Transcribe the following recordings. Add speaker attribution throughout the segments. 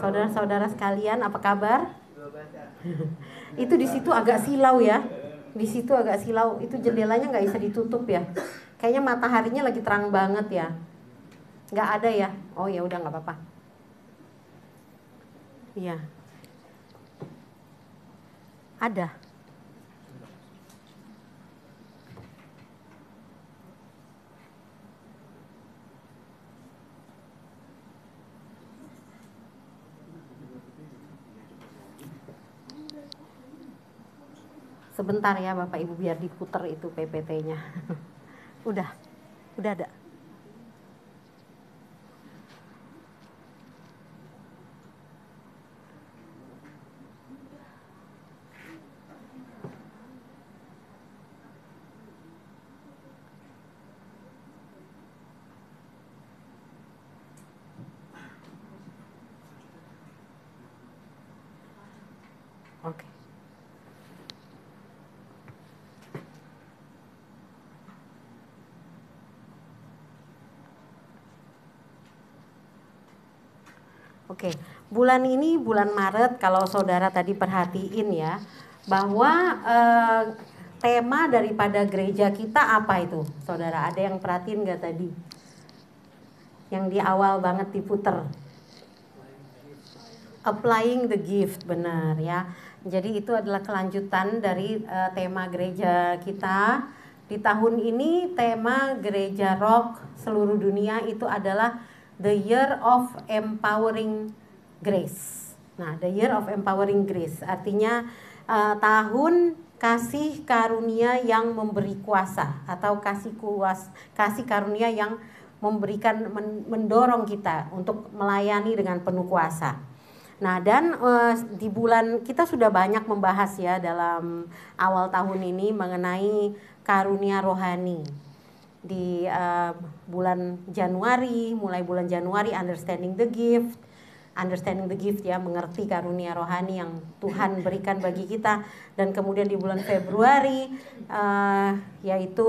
Speaker 1: Saudara-saudara sekalian, apa kabar? Itu di situ agak silau ya. Di situ agak silau. Itu jendelanya nggak bisa ditutup ya. Kayaknya mataharinya lagi terang banget ya. Nggak ada ya. Oh ya udah nggak apa-apa. Iya. Ada. Sebentar ya Bapak Ibu biar diputer itu PPT-nya. Udah ada. Oke. Oke, bulan ini bulan Maret kalau saudara tadi perhatiin ya, bahwa tema daripada gereja kita apa itu? Saudara ada yang perhatiin nggak tadi? Yang di awal banget diputer. Applying the gift, benar ya. Jadi itu adalah kelanjutan dari tema gereja kita. Di tahun ini tema gereja Rock seluruh dunia itu adalah The Year of Empowering Grace. Nah, The Year of Empowering Grace artinya tahun kasih karunia yang memberi kuasa atau kasih karunia yang memberikan mendorong kita untuk melayani dengan penuh kuasa. Nah, dan di bulan kita sudah banyak membahas ya dalam awal tahun ini mengenai karunia rohani. Di bulan Januari, mulai bulan Januari Understanding the Gift ya, mengerti karunia rohani yang Tuhan berikan bagi kita. Dan kemudian di bulan Februari yaitu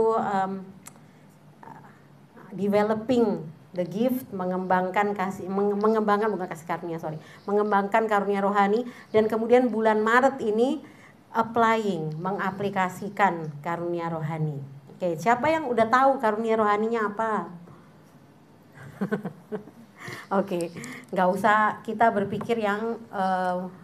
Speaker 1: Developing the Gift, mengembangkan karunia rohani. Dan kemudian bulan Maret ini mengaplikasikan karunia rohani. Oke, siapa yang udah tahu karunia rohaninya apa? Oke, nggak usah kita berpikir yang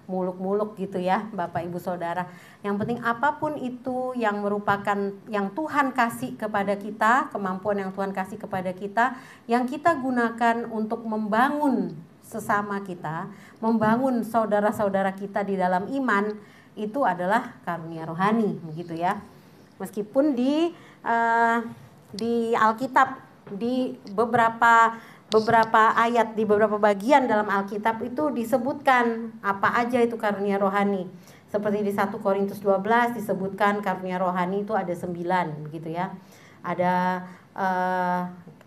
Speaker 1: muluk-muluk gitu ya, Bapak Ibu Saudara. Yang penting apapun itu yang merupakan yang Tuhan kasih kepada kita, kemampuan yang Tuhan kasih kepada kita, yang kita gunakan untuk membangun sesama kita, membangun saudara-saudara kita di dalam iman, itu adalah karunia rohani, begitu ya. Meskipun di Alkitab, di beberapa ayat, di beberapa bagian dalam Alkitab itu disebutkan apa aja itu karunia rohani. Seperti di 1 Korintus 12 disebutkan karunia rohani itu ada 9 begitu ya. Ada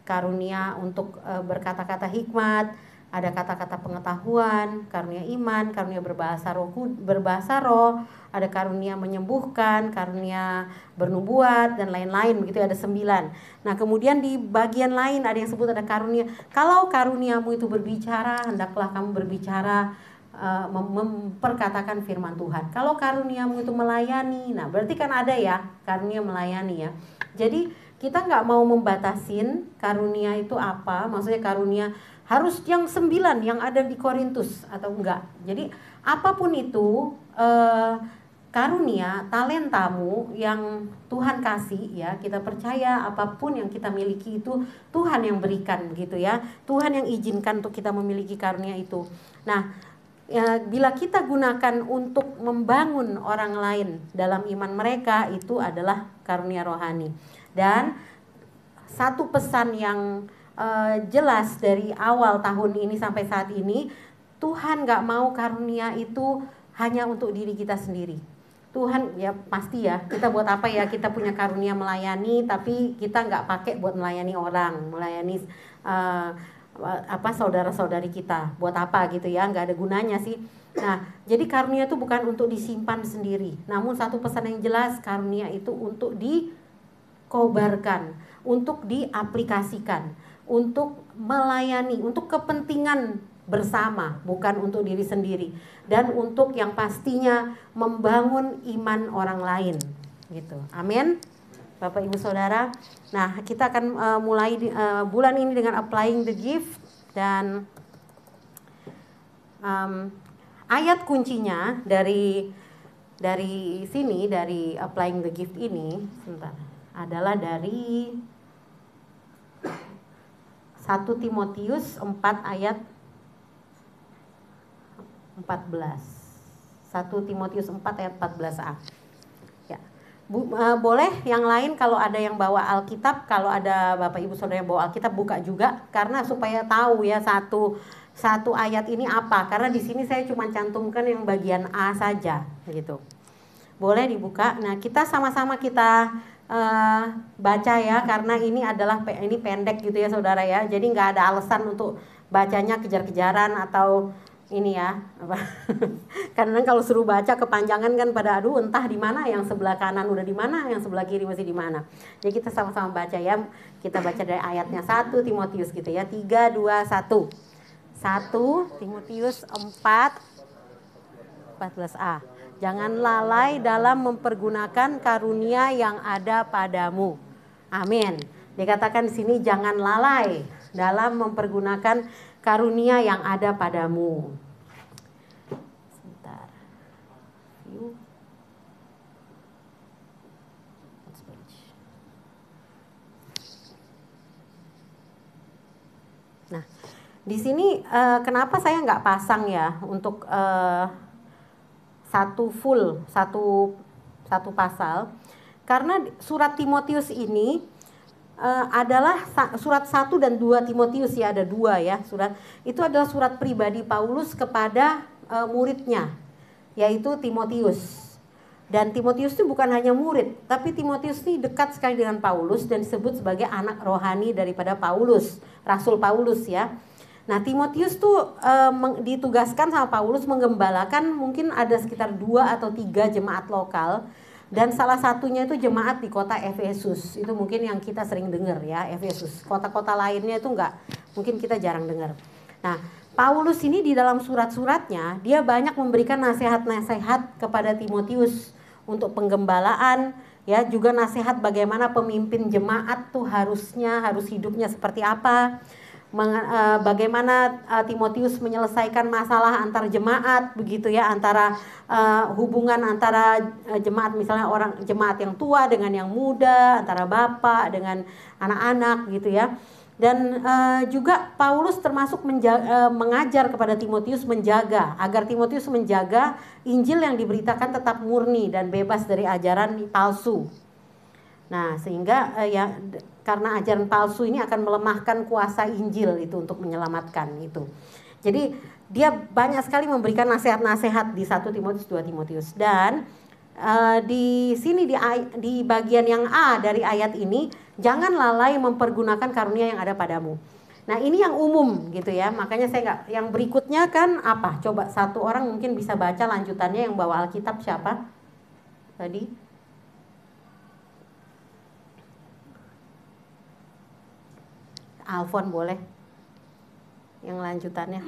Speaker 1: karunia untuk berkata-kata hikmat, ada kata-kata pengetahuan, karunia iman, karunia berbahasa roh, ada karunia menyembuhkan, karunia bernubuat dan lain-lain begitu, ada 9. Nah, kemudian di bagian lain ada yang sebut ada karunia. Kalau karuniamu itu berbicara, hendaklah kamu berbicara memperkatakan firman Tuhan. Kalau karuniamu itu melayani, nah berarti kan ada ya karunia melayani ya. Jadi kita nggak mau membatasin karunia itu apa, maksudnya karunia harus yang 9 yang ada di Korintus atau enggak. Jadi apapun itu karunia, talentamu yang Tuhan kasih ya, kita percaya apapun yang kita miliki itu Tuhan yang berikan begitu ya. Tuhan yang izinkan untuk kita memiliki karunia itu. Nah, bila kita gunakan untuk membangun orang lain dalam iman mereka, itu adalah karunia rohani. Dan satu pesan yang jelas dari awal tahun ini sampai saat ini, Tuhan gak mau karunia itu hanya untuk diri kita sendiri. Tuhan ya pasti ya, kita buat apa ya, kita punya karunia melayani tapi kita gak pakai buat melayani orang, melayani saudara-saudari kita, buat apa gitu ya, nggak ada gunanya sih. Nah, jadi karunia itu bukan untuk disimpan sendiri, namun satu pesan yang jelas, karunia itu untuk dikobarkan, untuk diaplikasikan, untuk melayani, untuk kepentingan bersama, bukan untuk diri sendiri, dan untuk yang pastinya membangun iman orang lain gitu. Amin. Bapak Ibu Saudara. Nah, kita akan mulai bulan ini dengan applying the gift, dan ayat kuncinya dari sini, dari applying the gift ini, sebentar, adalah dari 1 Timotius 4 ayat 14. 1 Timotius 4 ayat 14a. Ya. Boleh yang lain kalau ada yang bawa Alkitab, kalau ada Bapak Ibu Saudara yang bawa Alkitab, buka juga, karena supaya tahu ya satu ayat ini apa. Karena di sini saya cuma cantumkan yang bagian A saja gitu. Boleh dibuka. Nah, kita sama-sama kita baca ya, karena ini pendek gitu ya Saudara ya. Jadi nggak ada alasan untuk bacanya kejar-kejaran atau ini ya. Karena kalau suruh baca kepanjangan kan pada entah di mana, yang sebelah kanan udah di mana, yang sebelah kiri masih di mana. Jadi kita sama-sama baca ya. Kita baca dari ayatnya 1 Timotius gitu ya. 3 2 1. 1 Timotius 4 14a. Jangan lalai dalam mempergunakan karunia yang ada padamu. Amin. Dikatakan di sini jangan lalai dalam mempergunakan karunia yang ada padamu. Sebentar. Nah, di sini kenapa saya nggak pasang ya untuk satu pasal, karena surat Timotius ini adalah surat 1 dan 2 Timotius ya, ada 2 ya surat. Itu adalah surat pribadi Paulus kepada muridnya, yaitu Timotius. Dan Timotius itu bukan hanya murid, tapi Timotius ini dekat sekali dengan Paulus dan disebut sebagai anak rohani daripada Paulus, Rasul Paulus ya. Nah, Timotius tuh ditugaskan sama Paulus menggembalakan mungkin ada sekitar 2 atau 3 jemaat lokal, dan salah satunya itu jemaat di kota Efesus. Itu mungkin yang kita sering dengar ya, Efesus. Kota-kota lainnya itu enggak, mungkin kita jarang dengar. Nah, Paulus ini di dalam surat-suratnya dia banyak memberikan nasihat-nasihat kepada Timotius untuk penggembalaan ya, juga nasihat bagaimana pemimpin jemaat tuh harus hidupnya seperti apa. Bagaimana Timotius menyelesaikan masalah antar jemaat begitu ya, antara hubungan antara jemaat, misalnya jemaat yang tua dengan yang muda, antara bapak dengan anak-anak gitu ya. Dan juga Paulus termasuk mengajar kepada Timotius menjaga agar Timotius menjaga Injil yang diberitakan tetap murni dan bebas dari ajaran palsu. Nah, sehingga karena ajaran palsu ini akan melemahkan kuasa Injil itu untuk menyelamatkan itu. Jadi dia banyak sekali memberikan nasihat-nasihat di 1 Timotius, 2 Timotius. Dan di sini di bagian yang A dari ayat ini, jangan lalai mempergunakan karunia yang ada padamu. Nah, ini yang umum gitu ya. Makanya saya yang berikutnya kan apa? Coba satu orang mungkin bisa baca lanjutannya, yang bawa Alkitab siapa? Tadi Alfon boleh yang lanjutannya.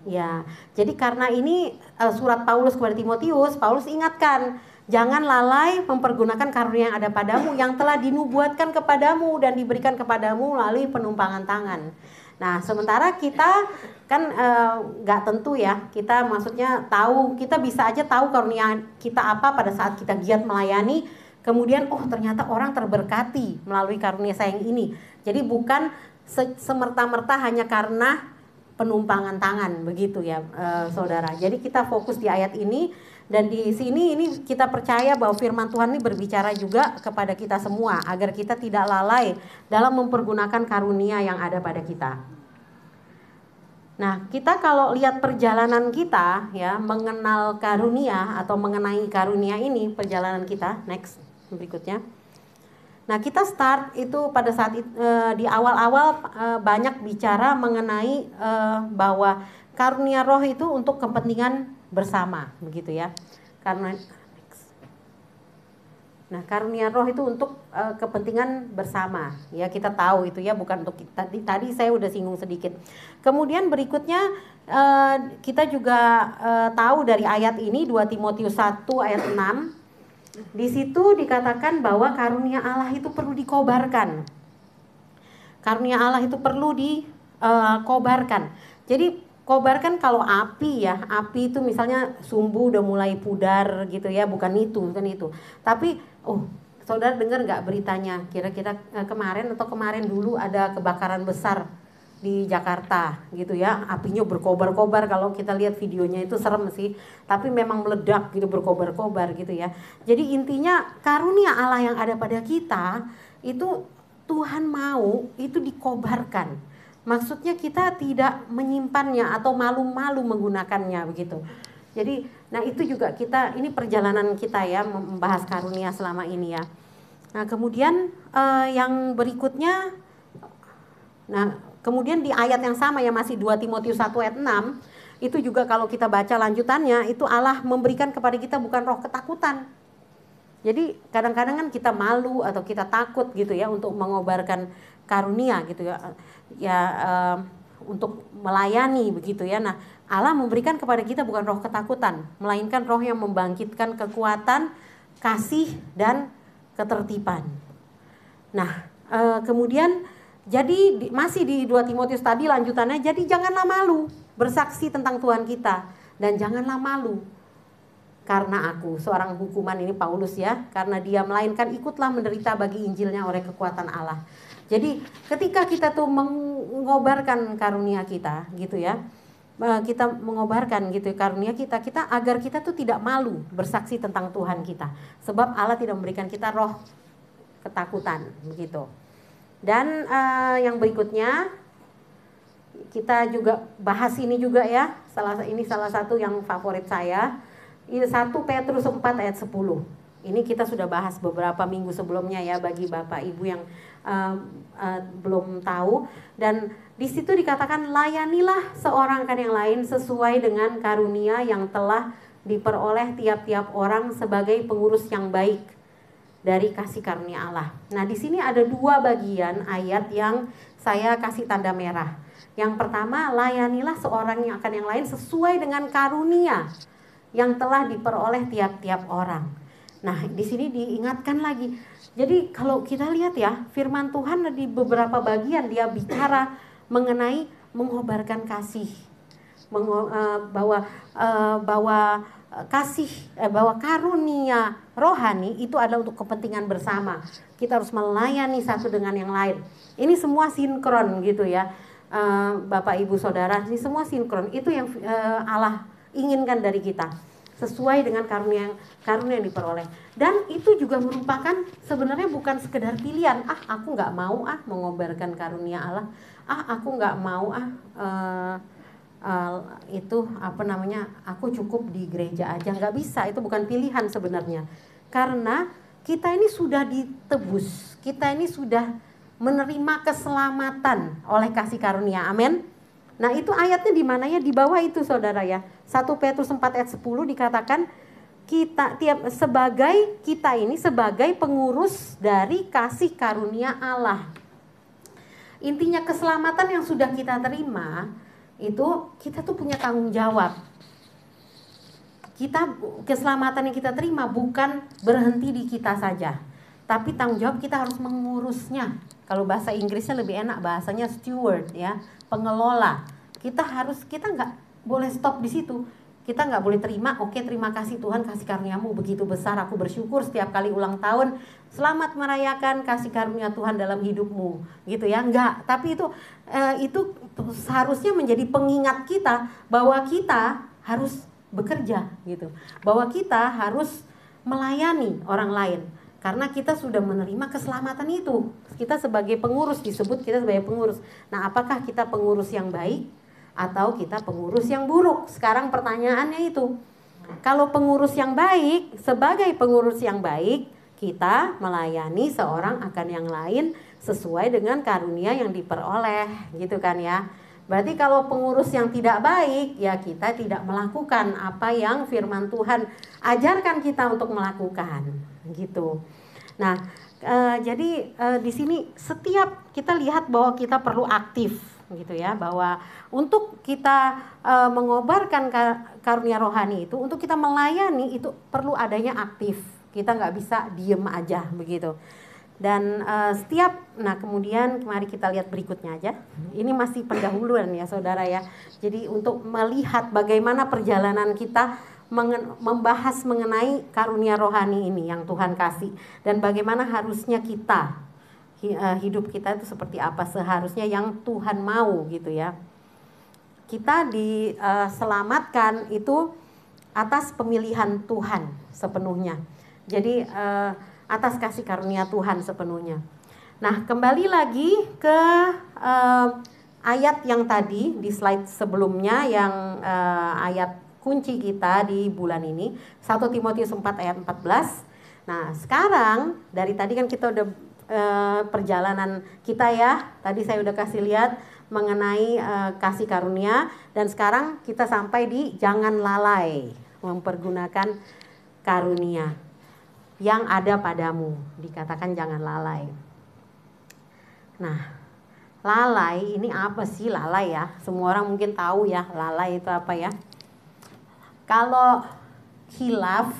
Speaker 1: Ya, jadi karena ini surat Paulus kepada Timotius, Paulus ingatkan, jangan lalai mempergunakan karunia yang ada padamu, yang telah dinubuatkan kepadamu dan diberikan kepadamu melalui penumpangan tangan. Nah, sementara kita kan nggak tentu ya, kita maksudnya tahu, kita bisa aja tahu karunia kita apa pada saat kita giat melayani, kemudian ternyata orang terberkati melalui karunia saya yang ini. Jadi bukan semerta-merta hanya karena penumpangan tangan begitu ya saudara. Jadi kita fokus di ayat ini, dan di sini ini kita percaya bahwa firman Tuhan ini berbicara juga kepada kita semua agar kita tidak lalai dalam mempergunakan karunia yang ada pada kita. Nah, kita kalau lihat perjalanan kita ya mengenal karunia atau mengenai karunia ini, perjalanan kita next berikutnya. Nah, kita start itu pada saat di awal-awal banyak bicara mengenai bahwa karunia roh itu untuk kepentingan bersama begitu ya. Karena Nah, karunia roh itu untuk kepentingan bersama. Ya, kita tahu itu ya, bukan untuk kita. Tadi saya udah singgung sedikit. Kemudian berikutnya kita juga tahu dari ayat ini 2 Timotius 1 ayat 6. Di situ dikatakan bahwa karunia Allah itu perlu dikobarkan. Karunia Allah itu perlu dikobarkan. Jadi kobarkan kalau api ya, api itu misalnya sumbu udah mulai pudar gitu ya, bukan itu. Tapi saudara dengar nggak beritanya? Kira-kira kemarin dulu ada kebakaran besar di Jakarta gitu ya, apinya berkobar-kobar. Kalau kita lihat videonya itu serem sih, tapi memang meledak gitu, berkobar-kobar gitu ya. Jadi intinya karunia Allah yang ada pada kita itu Tuhan mau itu dikobarkan. Maksudnya kita tidak menyimpannya atau malu-malu menggunakannya begitu. Jadi, nah itu juga ini perjalanan kita ya membahas karunia selama ini ya. Nah kemudian yang berikutnya, nah kemudian di ayat yang sama ya, masih 2 Timotius 1 ayat 6, itu juga kalau kita baca lanjutannya, itu Allah memberikan kepada kita bukan roh ketakutan. Jadi kadang-kadang kan kita malu atau kita takut gitu ya untuk mengobarkan karunia gitu ya, untuk melayani begitu ya. Nah, Allah memberikan kepada kita bukan roh ketakutan, melainkan roh yang membangkitkan kekuatan, kasih dan ketertiban. Nah, kemudian jadi masih di 2 Timotius tadi lanjutannya, jadi janganlah malu bersaksi tentang Tuhan kita, dan janganlah malu karena aku, seorang hukuman, ini Paulus ya, karena dia melainkan ikutlah menderita bagi Injilnya oleh kekuatan Allah. Jadi ketika kita tuh mengobarkan karunia kita gitu ya, kita mengobarkan gitu karunia kita agar kita tuh tidak malu bersaksi tentang Tuhan kita, sebab Allah tidak memberikan kita roh ketakutan begitu. Dan yang berikutnya kita juga bahas ini juga ya, salah satu yang favorit saya, 1 Petrus 4 ayat 10. Ini kita sudah bahas beberapa minggu sebelumnya ya, bagi Bapak Ibu yang belum tahu. Dan di situ dikatakan, layanilah seorang kan yang lain sesuai dengan karunia yang telah diperoleh tiap-tiap orang sebagai pengurus yang baik dari kasih karunia Allah. Nah, di sini ada 2 bagian ayat yang saya kasih tanda merah. Yang pertama, layanilah seorang yang akan yang lain sesuai dengan karunia yang telah diperoleh tiap-tiap orang. Nah, di sini diingatkan lagi. Jadi kalau kita lihat ya, firman Tuhan di beberapa bagian dia bicara mengenai mengobarkan kasih, bahwa karunia rohani itu adalah untuk kepentingan bersama. Kita harus melayani satu dengan yang lain. Ini semua sinkron gitu ya, Bapak Ibu Saudara, ini semua sinkron. Itu yang Allah inginkan dari kita, sesuai dengan karunia yang diperoleh. Dan itu juga merupakan sebenarnya bukan sekedar pilihan, aku nggak mau mengobarkan karunia Allah, aku nggak mau aku cukup di gereja aja. Nggak bisa, itu bukan pilihan sebenarnya, karena kita ini sudah ditebus, kita ini sudah menerima keselamatan oleh kasih karunia. Amin. Nah, itu ayatnya di mana ya? Di bawah itu saudara ya. 1 Petrus 4 ayat 10 dikatakan kita ini sebagai pengurus dari kasih karunia Allah. Intinya keselamatan yang sudah kita terima itu kita tuh punya tanggung jawab. Keselamatan yang kita terima bukan berhenti di kita saja, tapi tanggung jawab kita harus mengurusnya. Kalau bahasa Inggrisnya lebih enak, bahasanya steward ya, pengelola. Kita nggak boleh stop di situ. Kita nggak boleh terima, oke terima kasih Tuhan, kasih karuniamu begitu besar, aku bersyukur setiap kali ulang tahun, selamat merayakan kasih karunia Tuhan dalam hidupmu, gitu ya. Enggak, tapi itu seharusnya menjadi pengingat kita bahwa kita harus bekerja gitu, bahwa kita harus melayani orang lain. Karena kita sudah menerima keselamatan itu. Kita sebagai pengurus, disebut kita sebagai pengurus. Nah, apakah kita pengurus yang baik atau kita pengurus yang buruk? Sekarang pertanyaannya itu. Kalau pengurus yang baik, sebagai pengurus yang baik, kita melayani seorang akan yang lain sesuai dengan karunia yang diperoleh, gitu kan ya. Berarti kalau pengurus yang tidak baik, ya kita tidak melakukan apa yang firman Tuhan ajarkan kita untuk melakukan, gitu. Nah, jadi di sini setiap kita lihat bahwa kita perlu aktif, gitu ya, bahwa untuk kita mengobarkan karunia rohani itu, untuk kita melayani itu perlu adanya aktif. Kita nggak bisa diem aja begitu. Dan nah kemudian mari kita lihat berikutnya aja. Ini masih pendahuluan ya saudara ya. Jadi untuk melihat bagaimana perjalanan kita membahas mengenai karunia rohani ini yang Tuhan kasih. Dan bagaimana harusnya kita, hidup kita itu seperti apa seharusnya yang Tuhan mau gitu ya. Kita diselamatkan itu atas pemilihan Tuhan sepenuhnya. Jadi atas kasih karunia Tuhan sepenuhnya. Nah, kembali lagi ke ayat yang tadi di slide sebelumnya yang ayat kunci kita di bulan ini, 1 Timotius 4 ayat 14. Nah, sekarang dari tadi kan kita udah perjalanan kita ya. Tadi saya udah kasih lihat mengenai kasih karunia, dan sekarang kita sampai di jangan lalai mempergunakan karunia yang ada padamu. Dikatakan jangan lalai. Nah, lalai ini apa sih lalai ya? Semua orang mungkin tahu ya lalai itu apa ya. Kalau khilaf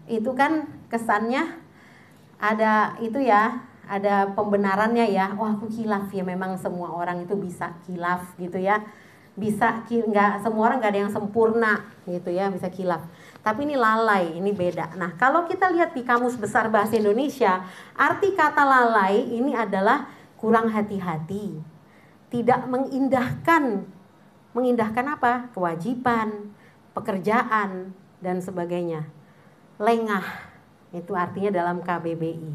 Speaker 1: itu kan kesannya ada itu ya, ada pembenarannya ya. Wah, aku khilaf ya, memang semua orang itu bisa khilaf gitu ya. Bisa, nggak semua orang nggak ada yang sempurna gitu ya, bisa khilaf. Tapi ini lalai, ini beda. Nah, kalau kita lihat di Kamus Besar Bahasa Indonesia, arti kata lalai ini adalah kurang hati-hati, tidak mengindahkan. Mengindahkan apa? Kewajiban, pekerjaan, dan sebagainya. Lengah, itu artinya dalam KBBI.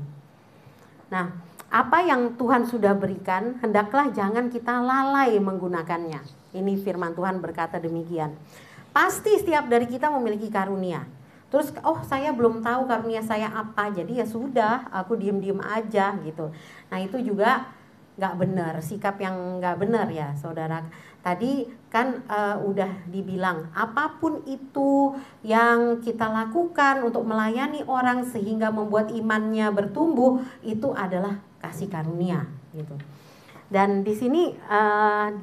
Speaker 1: Nah, apa yang Tuhan sudah berikan, hendaklah jangan kita lalai menggunakannya. Ini firman Tuhan berkata demikian. Pasti setiap dari kita memiliki karunia. Terus, oh saya belum tahu karunia saya apa, jadi ya sudah, aku diem-diem aja gitu. Nah itu juga nggak benar, sikap yang nggak benar ya saudara. Tadi kan udah dibilang, apapun itu yang kita lakukan untuk melayani orang sehingga membuat imannya bertumbuh, itu adalah kasih karunia gitu. Dan di sini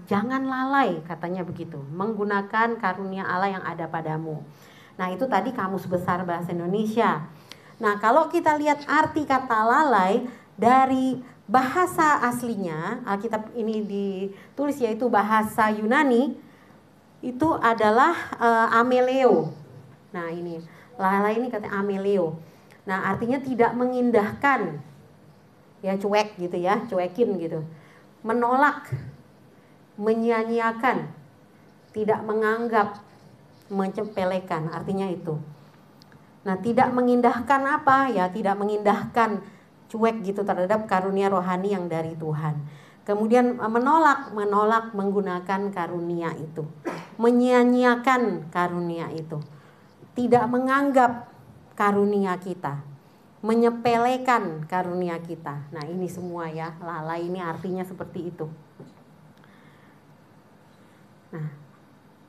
Speaker 1: jangan lalai katanya begitu, menggunakan karunia Allah yang ada padamu. Nah itu tadi Kamus Besar Bahasa Indonesia. Nah kalau kita lihat arti kata lalai dari bahasa aslinya, Alkitab ini ditulis yaitu bahasa Yunani, itu adalah ameleo. Nah ini lalai ini katanya ameleo. Nah artinya tidak mengindahkan, ya cuek gitu ya, cuekin gitu. Menolak, menyia-nyiakan, tidak menganggap, menyepelekan, artinya itu. Nah, tidak mengindahkan apa? Ya, tidak mengindahkan, cuek gitu terhadap karunia rohani yang dari Tuhan. Kemudian menolak menggunakan karunia itu. Menyia-nyiakan karunia itu. Tidak menganggap karunia kita. Menyepelekan karunia kita. Nah ini semua ya, lalai ini artinya seperti itu. Nah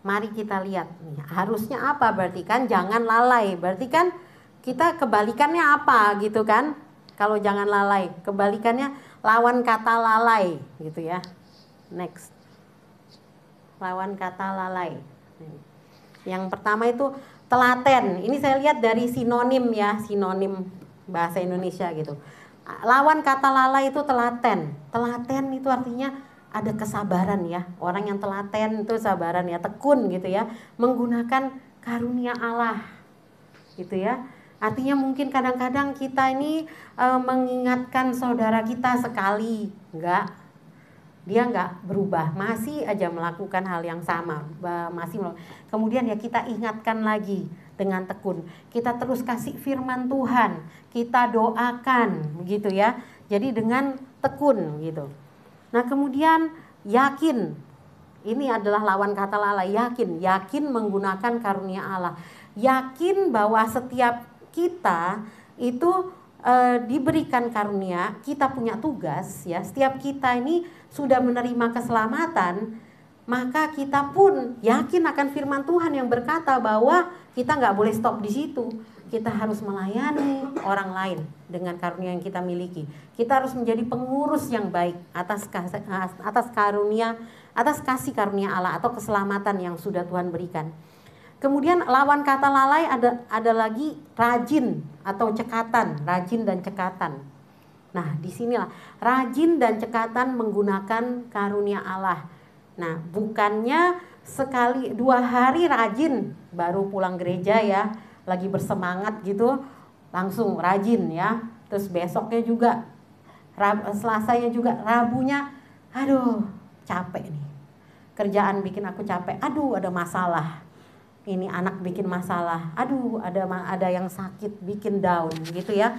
Speaker 1: mari kita lihat nih, harusnya apa berarti kan jangan lalai. Berarti kan kita kebalikannya apa gitu kan. Kalau jangan lalai, kebalikannya lawan kata lalai gitu ya. Next, lawan kata lalai. Yang pertama itu telaten. Ini saya lihat dari sinonim ya, sinonim bahasa Indonesia gitu. Lawan kata lalai itu telaten. Telaten itu artinya ada kesabaran ya. Orang yang telaten itu sabaran ya, tekun gitu ya, menggunakan karunia Allah gitu ya. Artinya mungkin kadang-kadang kita ini mengingatkan saudara kita sekali, dia nggak berubah, masih aja melakukan hal yang sama, kemudian ya kita ingatkan lagi dengan tekun, kita terus kasih firman Tuhan, kita doakan begitu ya, jadi dengan tekun gitu. Nah kemudian yakin, ini adalah lawan kata lalai, yakin menggunakan karunia Allah, yakin bahwa setiap kita itu diberikan karunia, kita punya tugas ya, setiap kita ini sudah menerima keselamatan, maka kita pun yakin akan firman Tuhan yang berkata bahwa kita nggak boleh stop di situ. Kita harus melayani orang lain dengan karunia yang kita miliki. Kita harus menjadi pengurus yang baik atas kasih karunia Allah atau keselamatan yang sudah Tuhan berikan. Kemudian lawan kata lalai ada lagi rajin atau cekatan, rajin dan cekatan. Nah, disinilah rajin dan cekatan menggunakan karunia Allah. Nah, bukannya sekali 2 hari rajin baru pulang gereja ya, lagi bersemangat gitu, langsung rajin ya. Terus besoknya juga, Selasanya juga, Rabunya, aduh capek nih, kerjaan bikin aku capek, aduh ada masalah, ini anak bikin masalah, aduh ada yang sakit bikin down gitu ya.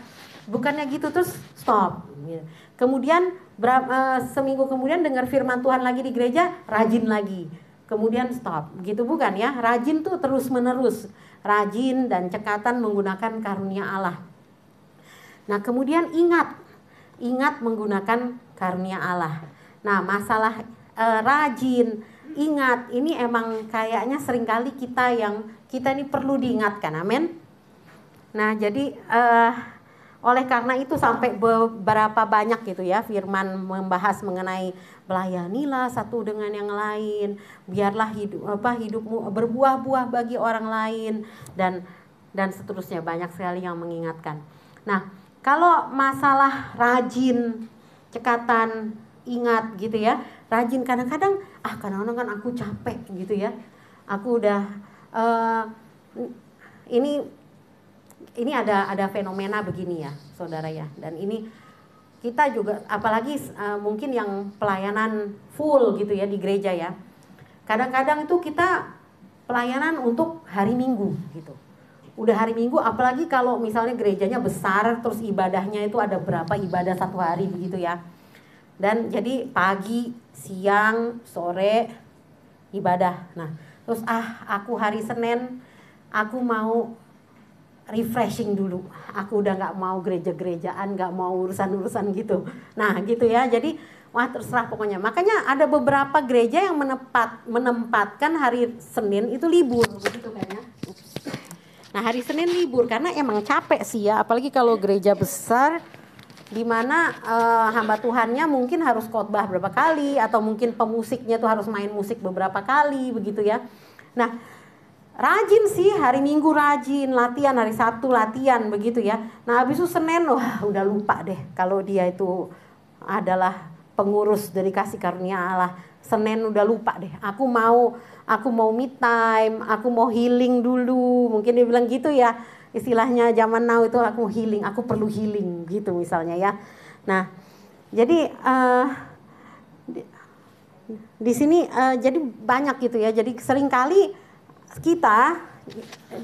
Speaker 1: Bukannya gitu terus stop. Kemudian seminggu kemudian dengar firman Tuhan lagi di gereja, rajin lagi. Kemudian stop. Gitu bukan ya? Rajin tuh terus menerus. Rajin dan cekatan menggunakan karunia Allah. Nah, kemudian ingat menggunakan karunia Allah. Nah, masalah rajin, ingat, ini emang kayaknya seringkali kita ini perlu diingatkan. Amin. Nah, jadi oleh karena itu sampai beberapa banyak gitu ya firman membahas mengenai melayanilah satu dengan yang lain, biarlah hidupmu berbuah-buah bagi orang lain, dan seterusnya, banyak sekali yang mengingatkan. Nah, kalau masalah rajin, cekatan, ingat gitu ya, rajin kadang-kadang kan aku capek gitu ya, aku udah ini ada fenomena begini ya saudara ya, dan ini kita juga apalagi mungkin yang pelayanan full gitu ya di gereja ya, kadang-kadang itu kita pelayanan untuk hari Minggu gitu, udah hari Minggu, apalagi kalau misalnya gerejanya besar, terus ibadahnya itu ada berapa ibadah satu hari begitu ya, dan jadi pagi, siang, sore ibadah. Nah terus aku hari Senin aku mau refreshing dulu, aku udah nggak mau gereja-gerejaan, nggak mau urusan-urusan gitu. Nah gitu ya, jadi wah terserah pokoknya. Makanya ada beberapa gereja yang menempatkan hari Senin itu libur begitu kayaknya. Nah hari Senin libur karena emang capek sih ya, apalagi kalau gereja besar di mana hamba Tuhannya mungkin harus khotbah berapa kali, atau mungkin pemusiknya tuh harus main musik beberapa kali begitu ya. Nah rajin sih, hari Minggu rajin latihan, hari Sabtu latihan begitu ya. Nah habis itu Senin, wah udah lupa deh kalau dia itu adalah pengurus dari kasih karunia Allah. Senin udah lupa deh, aku mau me time, aku mau healing dulu. Mungkin dia bilang gitu ya, istilahnya zaman now itu, aku mau healing, aku perlu healing gitu misalnya ya. Nah jadi di sini jadi banyak gitu ya. Jadi seringkali kita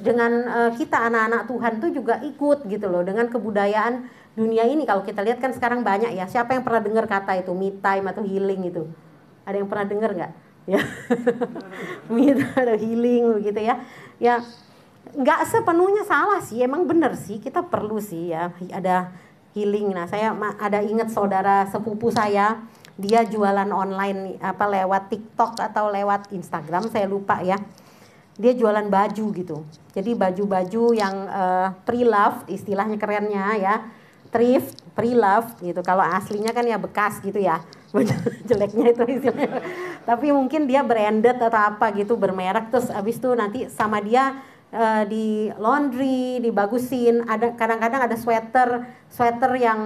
Speaker 1: dengan kita anak-anak Tuhan tuh juga ikut gitu loh dengan kebudayaan dunia ini. Kalau kita lihat kan sekarang banyak ya, siapa yang pernah dengar kata itu me time atau healing itu? Ada yang pernah dengar nggak? Ya, me time atau healing begitu ya? Ya, nggak sepenuhnya salah sih, emang bener sih, kita perlu sih ya ada healing. Nah saya ada ingat saudara sepupu saya, dia jualan online lewat TikTok atau lewat Instagram, saya lupa ya. Dia jualan baju gitu. Jadi baju-baju yang pre-loved, istilahnya kerennya ya. Thrift, pre-loved gitu. Kalau aslinya kan ya bekas gitu ya. Jeleknya itu istilahnya. Tapi mungkin dia branded atau apa gitu, bermerek, terus abis itu nanti sama dia di laundry, dibagusin. Ada kadang-kadang ada sweater yang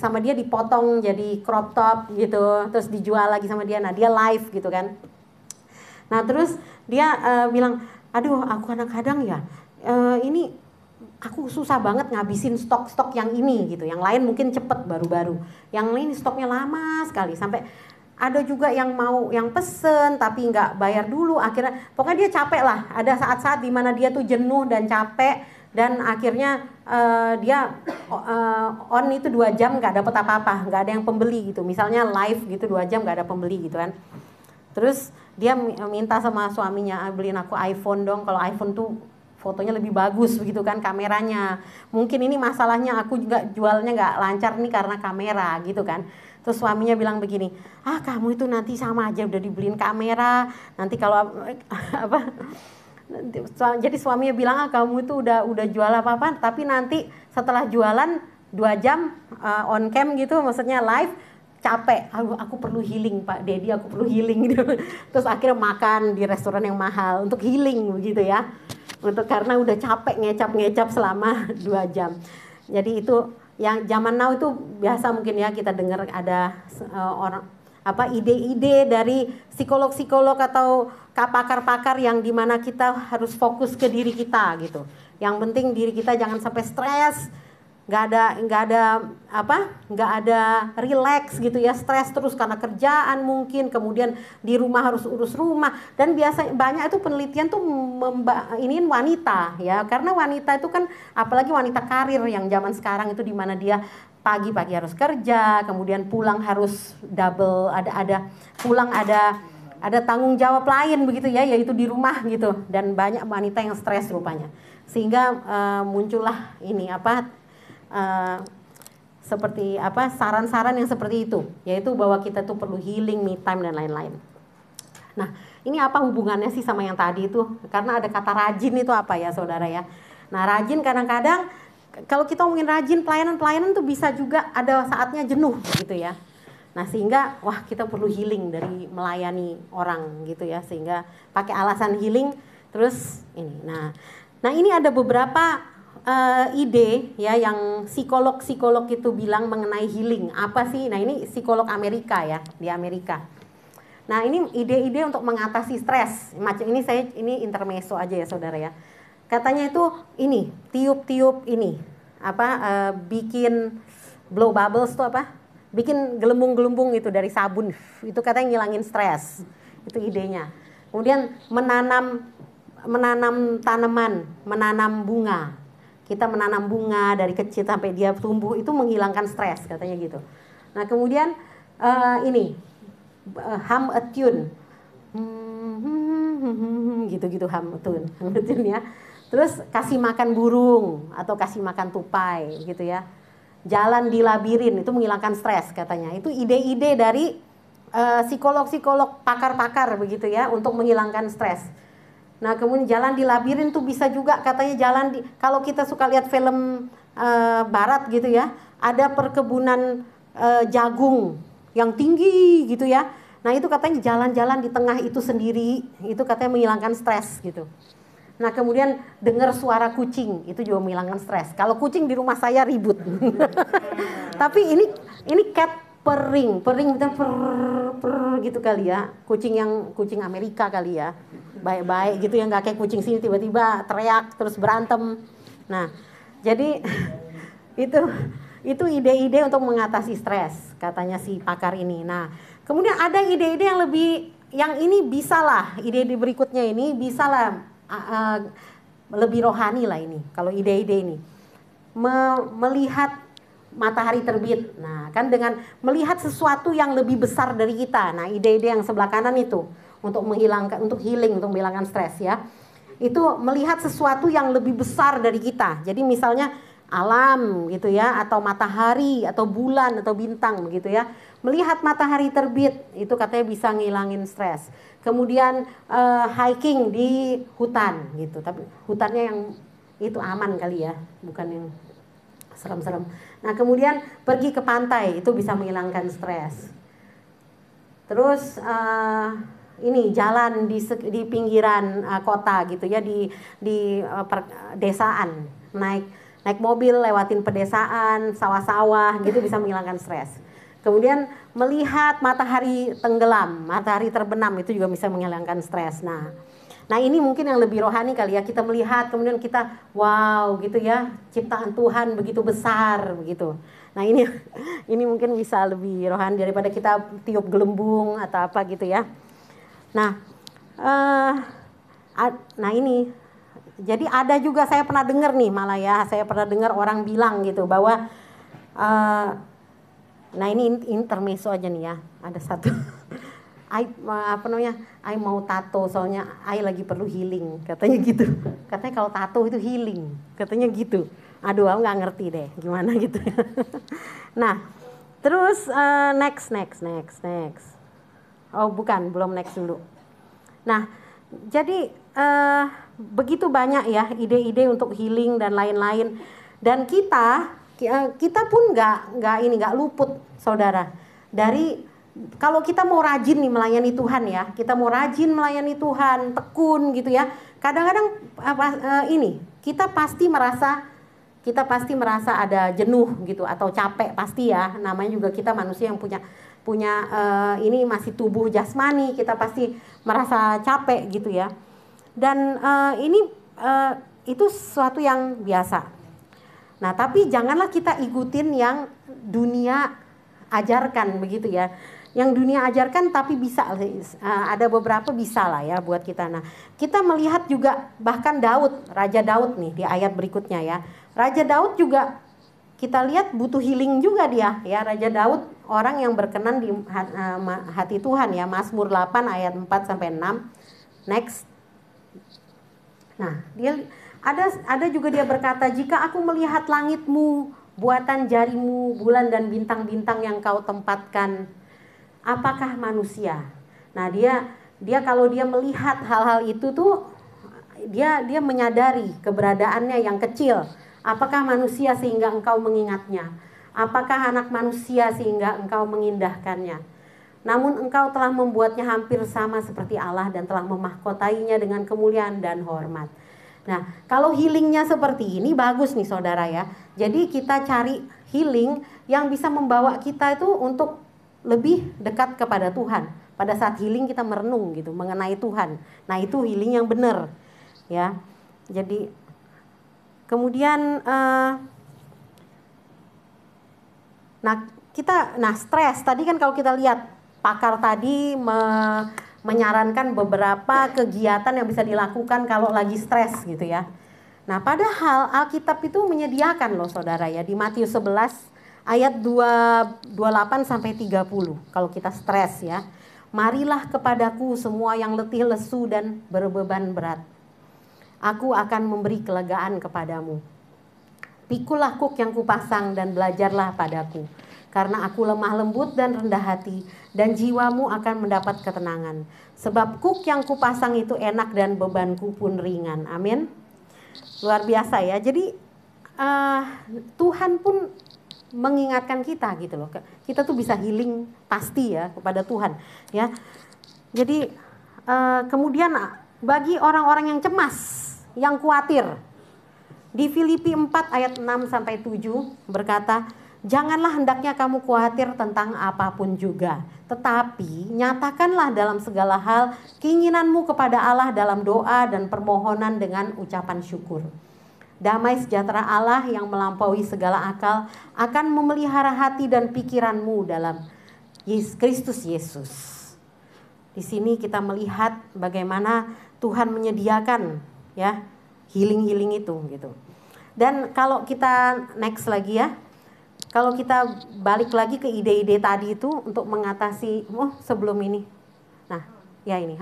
Speaker 1: sama dia dipotong jadi crop top gitu, terus dijual lagi sama dia. Nah, dia live gitu kan. Nah terus dia bilang, aduh aku kadang-kadang ya ini aku susah banget ngabisin stok yang ini gitu. Yang lain mungkin cepet baru-baru, yang lain stoknya lama sekali, sampai ada juga yang pesen tapi nggak bayar dulu. Akhirnya pokoknya dia capek lah. Ada saat-saat dimana dia tuh jenuh dan capek, dan akhirnya dia on itu 2 jam nggak dapet apa-apa, nggak ada yang pembeli gitu. Misalnya live gitu 2 jam nggak ada pembeli gitu kan. Terus dia minta sama suaminya, beliin aku iPhone dong. Kalau iPhone tuh fotonya lebih bagus begitu kan kameranya. Mungkin ini masalahnya aku juga jualnya nggak lancar nih karena kamera gitu kan. Terus suaminya bilang begini, kamu itu nanti sama aja udah dibeliin kamera, nanti kalau apa, jadi suaminya bilang kamu itu udah jual apa-apa, tapi nanti setelah jualan 2 jam on cam gitu, maksudnya live, capek, aku perlu healing Pak Dedi, aku perlu healing gitu. Terus akhirnya makan di restoran yang mahal untuk healing begitu ya, karena udah capek ngecap selama 2 jam. Jadi itu yang zaman now itu biasa mungkin ya kita dengar ada orang ide-ide dari psikolog-psikolog atau pakar-pakar yang dimana kita harus fokus ke diri kita gitu. Yang penting diri kita jangan sampai stres, nggak ada relax gitu ya, stres terus karena kerjaan mungkin, kemudian di rumah harus urus rumah, dan biasa banyak itu penelitian tuh iniin wanita ya, karena wanita itu kan apalagi wanita karir yang zaman sekarang itu dimana dia pagi-pagi harus kerja, kemudian pulang harus double, ada tanggung jawab lain begitu ya, yaitu di rumah gitu, dan banyak wanita yang stres rupanya, sehingga muncullah ini seperti saran-saran yang seperti itu, yaitu bahwa kita tuh perlu healing, me time dan lain-lain. Nah, ini apa hubungannya sih sama yang tadi itu? Karena ada kata rajin itu apa ya saudara ya. Nah, rajin kadang-kadang kalau kita ngomongin rajin, pelayanan tuh bisa juga ada saatnya jenuh gitu ya. Nah, sehingga kita perlu healing dari melayani orang gitu ya, sehingga pakai alasan healing terus ini. Nah ini ada beberapa ide ya yang psikolog itu bilang mengenai healing. Apa sih? Nah, ini psikolog Amerika ya, di Amerika. Nah, ini ide-ide untuk mengatasi stres. Macam ini intermezzo aja ya saudara ya. Katanya itu ini, tiup-tiup ini. Bikin blow bubbles tuh bikin gelembung-gelembung itu dari sabun. Itu katanya ngilangin stres. Itu idenya. Kemudian menanam tanaman, menanam bunga. Kita menanam bunga dari kecil sampai dia tumbuh, itu menghilangkan stres katanya gitu. Nah, kemudian hum a tune, gitu hum a tune ya. Terus kasih makan burung atau kasih makan tupai gitu ya. Jalan di labirin itu menghilangkan stres katanya. Itu ide-ide dari psikolog-psikolog pakar-pakar begitu ya, untuk menghilangkan stres. Nah, kemudian jalan di labirin tuh bisa juga katanya kalau kita suka lihat film barat gitu ya, ada perkebunan jagung yang tinggi gitu ya. Nah, itu katanya jalan-jalan di tengah itu sendiri, itu katanya menghilangkan stres gitu. Nah, kemudian dengar suara kucing, itu juga menghilangkan stres. Kalau kucing di rumah saya ribut. Tapi ini cat pering gitu kali ya. Kucing Amerika kali ya. Baik-baik gitu ya, nggak kayak kucing sini tiba-tiba teriak terus berantem. Nah, jadi itu ide-ide untuk mengatasi stres katanya si pakar ini. Nah, kemudian ada ide-ide yang ini bisalah, ide-ide berikutnya ini bisalah lebih rohani lah ini. Kalau ide-ide ini melihat matahari terbit. Nah, kan dengan melihat sesuatu yang lebih besar dari kita. Nah, ide-ide yang sebelah kanan itu untuk healing, untuk menghilangkan stres ya. Itu melihat sesuatu yang lebih besar dari kita. Jadi misalnya alam gitu ya, atau matahari atau bulan atau bintang begitu ya. Melihat matahari terbit itu katanya bisa ngilangin stres. Kemudian hiking di hutan gitu. Tapi hutannya yang itu aman kali ya, bukan yang serem-serem. Nah, kemudian pergi ke pantai itu bisa menghilangkan stres. Terus ini jalan di pinggiran kota gitu ya, di pedesaan, naik mobil lewatin pedesaan, sawah-sawah gitu bisa menghilangkan stres. Kemudian melihat matahari tenggelam, matahari terbenam itu juga bisa menghilangkan stres. Nah ini mungkin yang lebih rohani kali ya, kita melihat kemudian kita wow gitu ya, ciptaan Tuhan begitu besar begitu. Nah ini mungkin bisa lebih rohani daripada kita tiup gelembung atau apa gitu ya. Nah ini jadi ada juga saya pernah dengar nih malah ya, saya pernah dengar orang bilang gitu bahwa nah ini intermezzo aja nih ya, ada satu I mau tato soalnya I lagi perlu healing katanya gitu. Katanya kalau tato itu healing katanya gitu. Aduh, aku nggak ngerti deh gimana gitu. Nah Terus next. Oh bukan, belum next dulu. Nah, jadi begitu banyak ya ide-ide untuk healing dan lain-lain. Dan kita pun nggak luput, saudara. Dari kalau kita mau rajin nih melayani Tuhan ya, kita mau rajin melayani Tuhan, tekun gitu ya. Kadang-kadang kita pasti merasa ada jenuh gitu atau capek pasti ya. Namanya juga kita manusia yang punya ini masih tubuh jasmani, kita pasti merasa capek gitu ya. Dan itu sesuatu yang biasa. Nah, tapi janganlah kita ikutin yang dunia ajarkan begitu ya. Yang dunia ajarkan tapi bisa ada beberapa bisa lah ya buat kita. Nah, kita melihat juga bahkan Raja Daud nih di ayat berikutnya ya. Raja Daud juga kita lihat butuh healing juga dia ya. Raja Daud orang yang berkenan di hati Tuhan ya. Mazmur 8 ayat 4 sampai 6. Next. Nah, dia ada juga dia berkata, jika aku melihat langitmu, buatan jarimu, bulan dan bintang-bintang yang kau tempatkan, apakah manusia? Nah, dia kalau dia melihat hal-hal itu tuh dia menyadari keberadaannya yang kecil. Apakah manusia sehingga engkau mengingatnya? Apakah anak manusia sehingga engkau mengindahkannya? Namun engkau telah membuatnya hampir sama seperti Allah dan telah memahkotainya dengan kemuliaan dan hormat. Nah, kalau healingnya seperti ini bagus nih saudara ya. Jadi kita cari healing yang bisa membawa kita itu untuk lebih dekat kepada Tuhan. Pada saat healing kita merenung gitu mengenai Tuhan. Nah, itu healing yang benar ya. Jadi kemudian stres tadi kan kalau kita lihat pakar tadi menyarankan beberapa kegiatan yang bisa dilakukan kalau lagi stres gitu ya. Nah, padahal Alkitab itu menyediakan loh saudara ya di Matius 11 ayat 28 sampai 30 kalau kita stres ya. Marilah kepadaku semua yang letih lesu dan berbeban berat. Aku akan memberi kelegaan kepadamu. Pikulah kuk yang kupasang dan belajarlah padaku. Karena aku lemah lembut dan rendah hati, dan jiwamu akan mendapat ketenangan. Sebab kuk yang kupasang itu enak dan bebanku pun ringan. Amin. Luar biasa ya. Jadi Tuhan pun mengingatkan kita gitu loh. Kita tuh bisa healing pasti ya kepada Tuhan ya. Jadi kemudian bagi orang-orang yang cemas, yang khawatir, di Filipi 4 ayat 6 sampai 7 berkata, janganlah hendaknya kamu khawatir tentang apapun juga, tetapi nyatakanlah dalam segala hal keinginanmu kepada Allah dalam doa dan permohonan dengan ucapan syukur. Damai sejahtera Allah yang melampaui segala akal akan memelihara hati dan pikiranmu dalam Kristus Yesus. Di sini kita melihat bagaimana Tuhan menyediakan ya healing itu gitu. Dan kalau kita next lagi ya, kalau kita balik lagi ke ide-ide tadi itu untuk mengatasi sebelum ini. Nah, ya ini.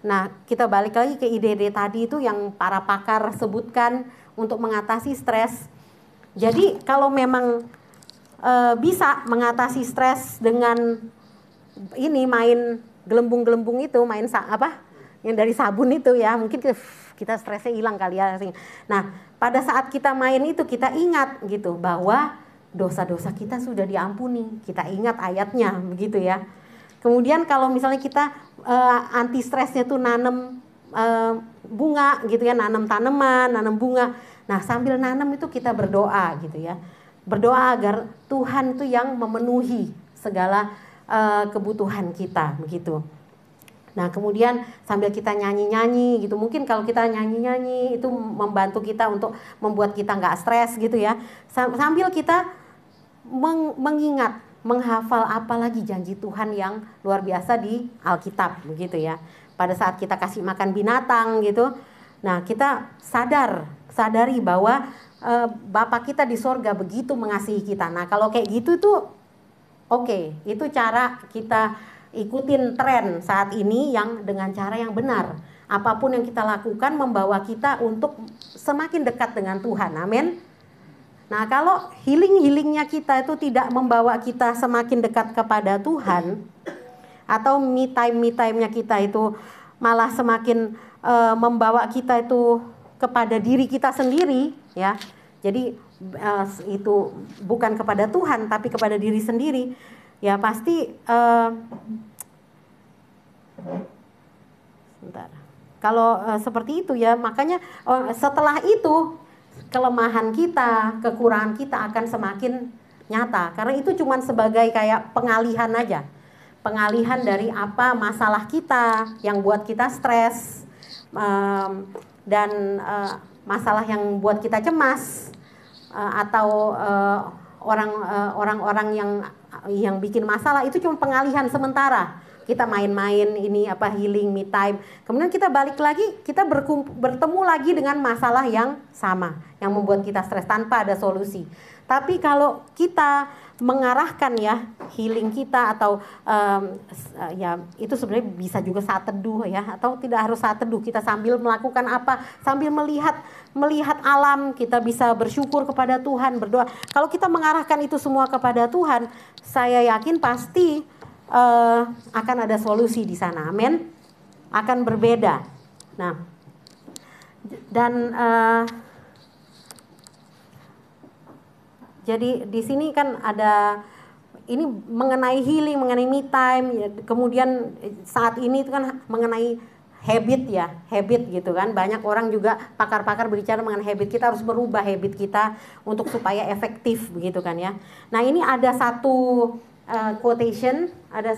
Speaker 1: Nah, kita balik lagi ke ide-ide tadi itu yang para pakar sebutkan untuk mengatasi stres. Jadi kalau memang bisa mengatasi stres dengan ini main gelembung-gelembung itu, main yang dari sabun itu ya, mungkin kita stresnya hilang kali ya. Nah, pada saat kita main itu kita ingat gitu bahwa dosa-dosa kita sudah diampuni. Kita ingat ayatnya begitu ya. Kemudian kalau misalnya kita anti stresnya tuh nanam bunga gitu ya, nanam tanaman, nanam bunga. Nah, sambil nanam itu kita berdoa gitu ya. Berdoa agar Tuhan itu yang memenuhi segala kebutuhan kita begitu. Nah, kemudian sambil kita nyanyi-nyanyi gitu, mungkin kalau kita nyanyi-nyanyi itu membantu kita untuk membuat kita nggak stres gitu ya. Sambil kita mengingat, menghafal apalagi janji Tuhan yang luar biasa di Alkitab begitu ya. Pada saat kita kasih makan binatang gitu, nah kita sadari bahwa Bapa kita di sorga begitu mengasihi kita. Nah, kalau kayak gitu tuh oke, itu cara kita ikutin tren saat ini yang dengan cara yang benar. Apapun yang kita lakukan membawa kita untuk semakin dekat dengan Tuhan. Amin. Nah, kalau healingnya kita itu tidak membawa kita semakin dekat kepada Tuhan, atau me time-nya kita itu malah semakin membawa kita itu kepada diri kita sendiri, ya. Jadi itu bukan kepada Tuhan tapi kepada diri sendiri, ya pasti sebentar. Kalau seperti itu ya, makanya setelah itu kelemahan kita, kekurangan kita akan semakin nyata. Karena itu cuma sebagai kayak pengalihan aja. Pengalihan dari apa masalah kita yang buat kita stres, dan masalah yang buat kita cemas, atau orang-orang yang bikin masalah, itu cuma pengalihan sementara. Kita main-main ini healing me time. Kemudian kita balik lagi, kita bertemu lagi dengan masalah yang sama, yang membuat kita stres tanpa ada solusi. Tapi kalau kita mengarahkan ya healing kita, atau ya itu sebenarnya bisa juga saat teduh ya, atau tidak harus saat teduh, kita sambil melakukan sambil melihat alam, kita bisa bersyukur kepada Tuhan, berdoa. Kalau kita mengarahkan itu semua kepada Tuhan, saya yakin pasti akan ada solusi di sana. Amin. Akan berbeda. Nah, dan jadi di sini kan ada ini mengenai healing, mengenai me time, ya, kemudian saat ini itu kan mengenai habit ya, habit gitu kan. Banyak orang juga pakar-pakar berbicara mengenai habit. Kita harus merubah habit kita untuk supaya efektif begitu kan ya. Nah, ini ada satu quotation, ada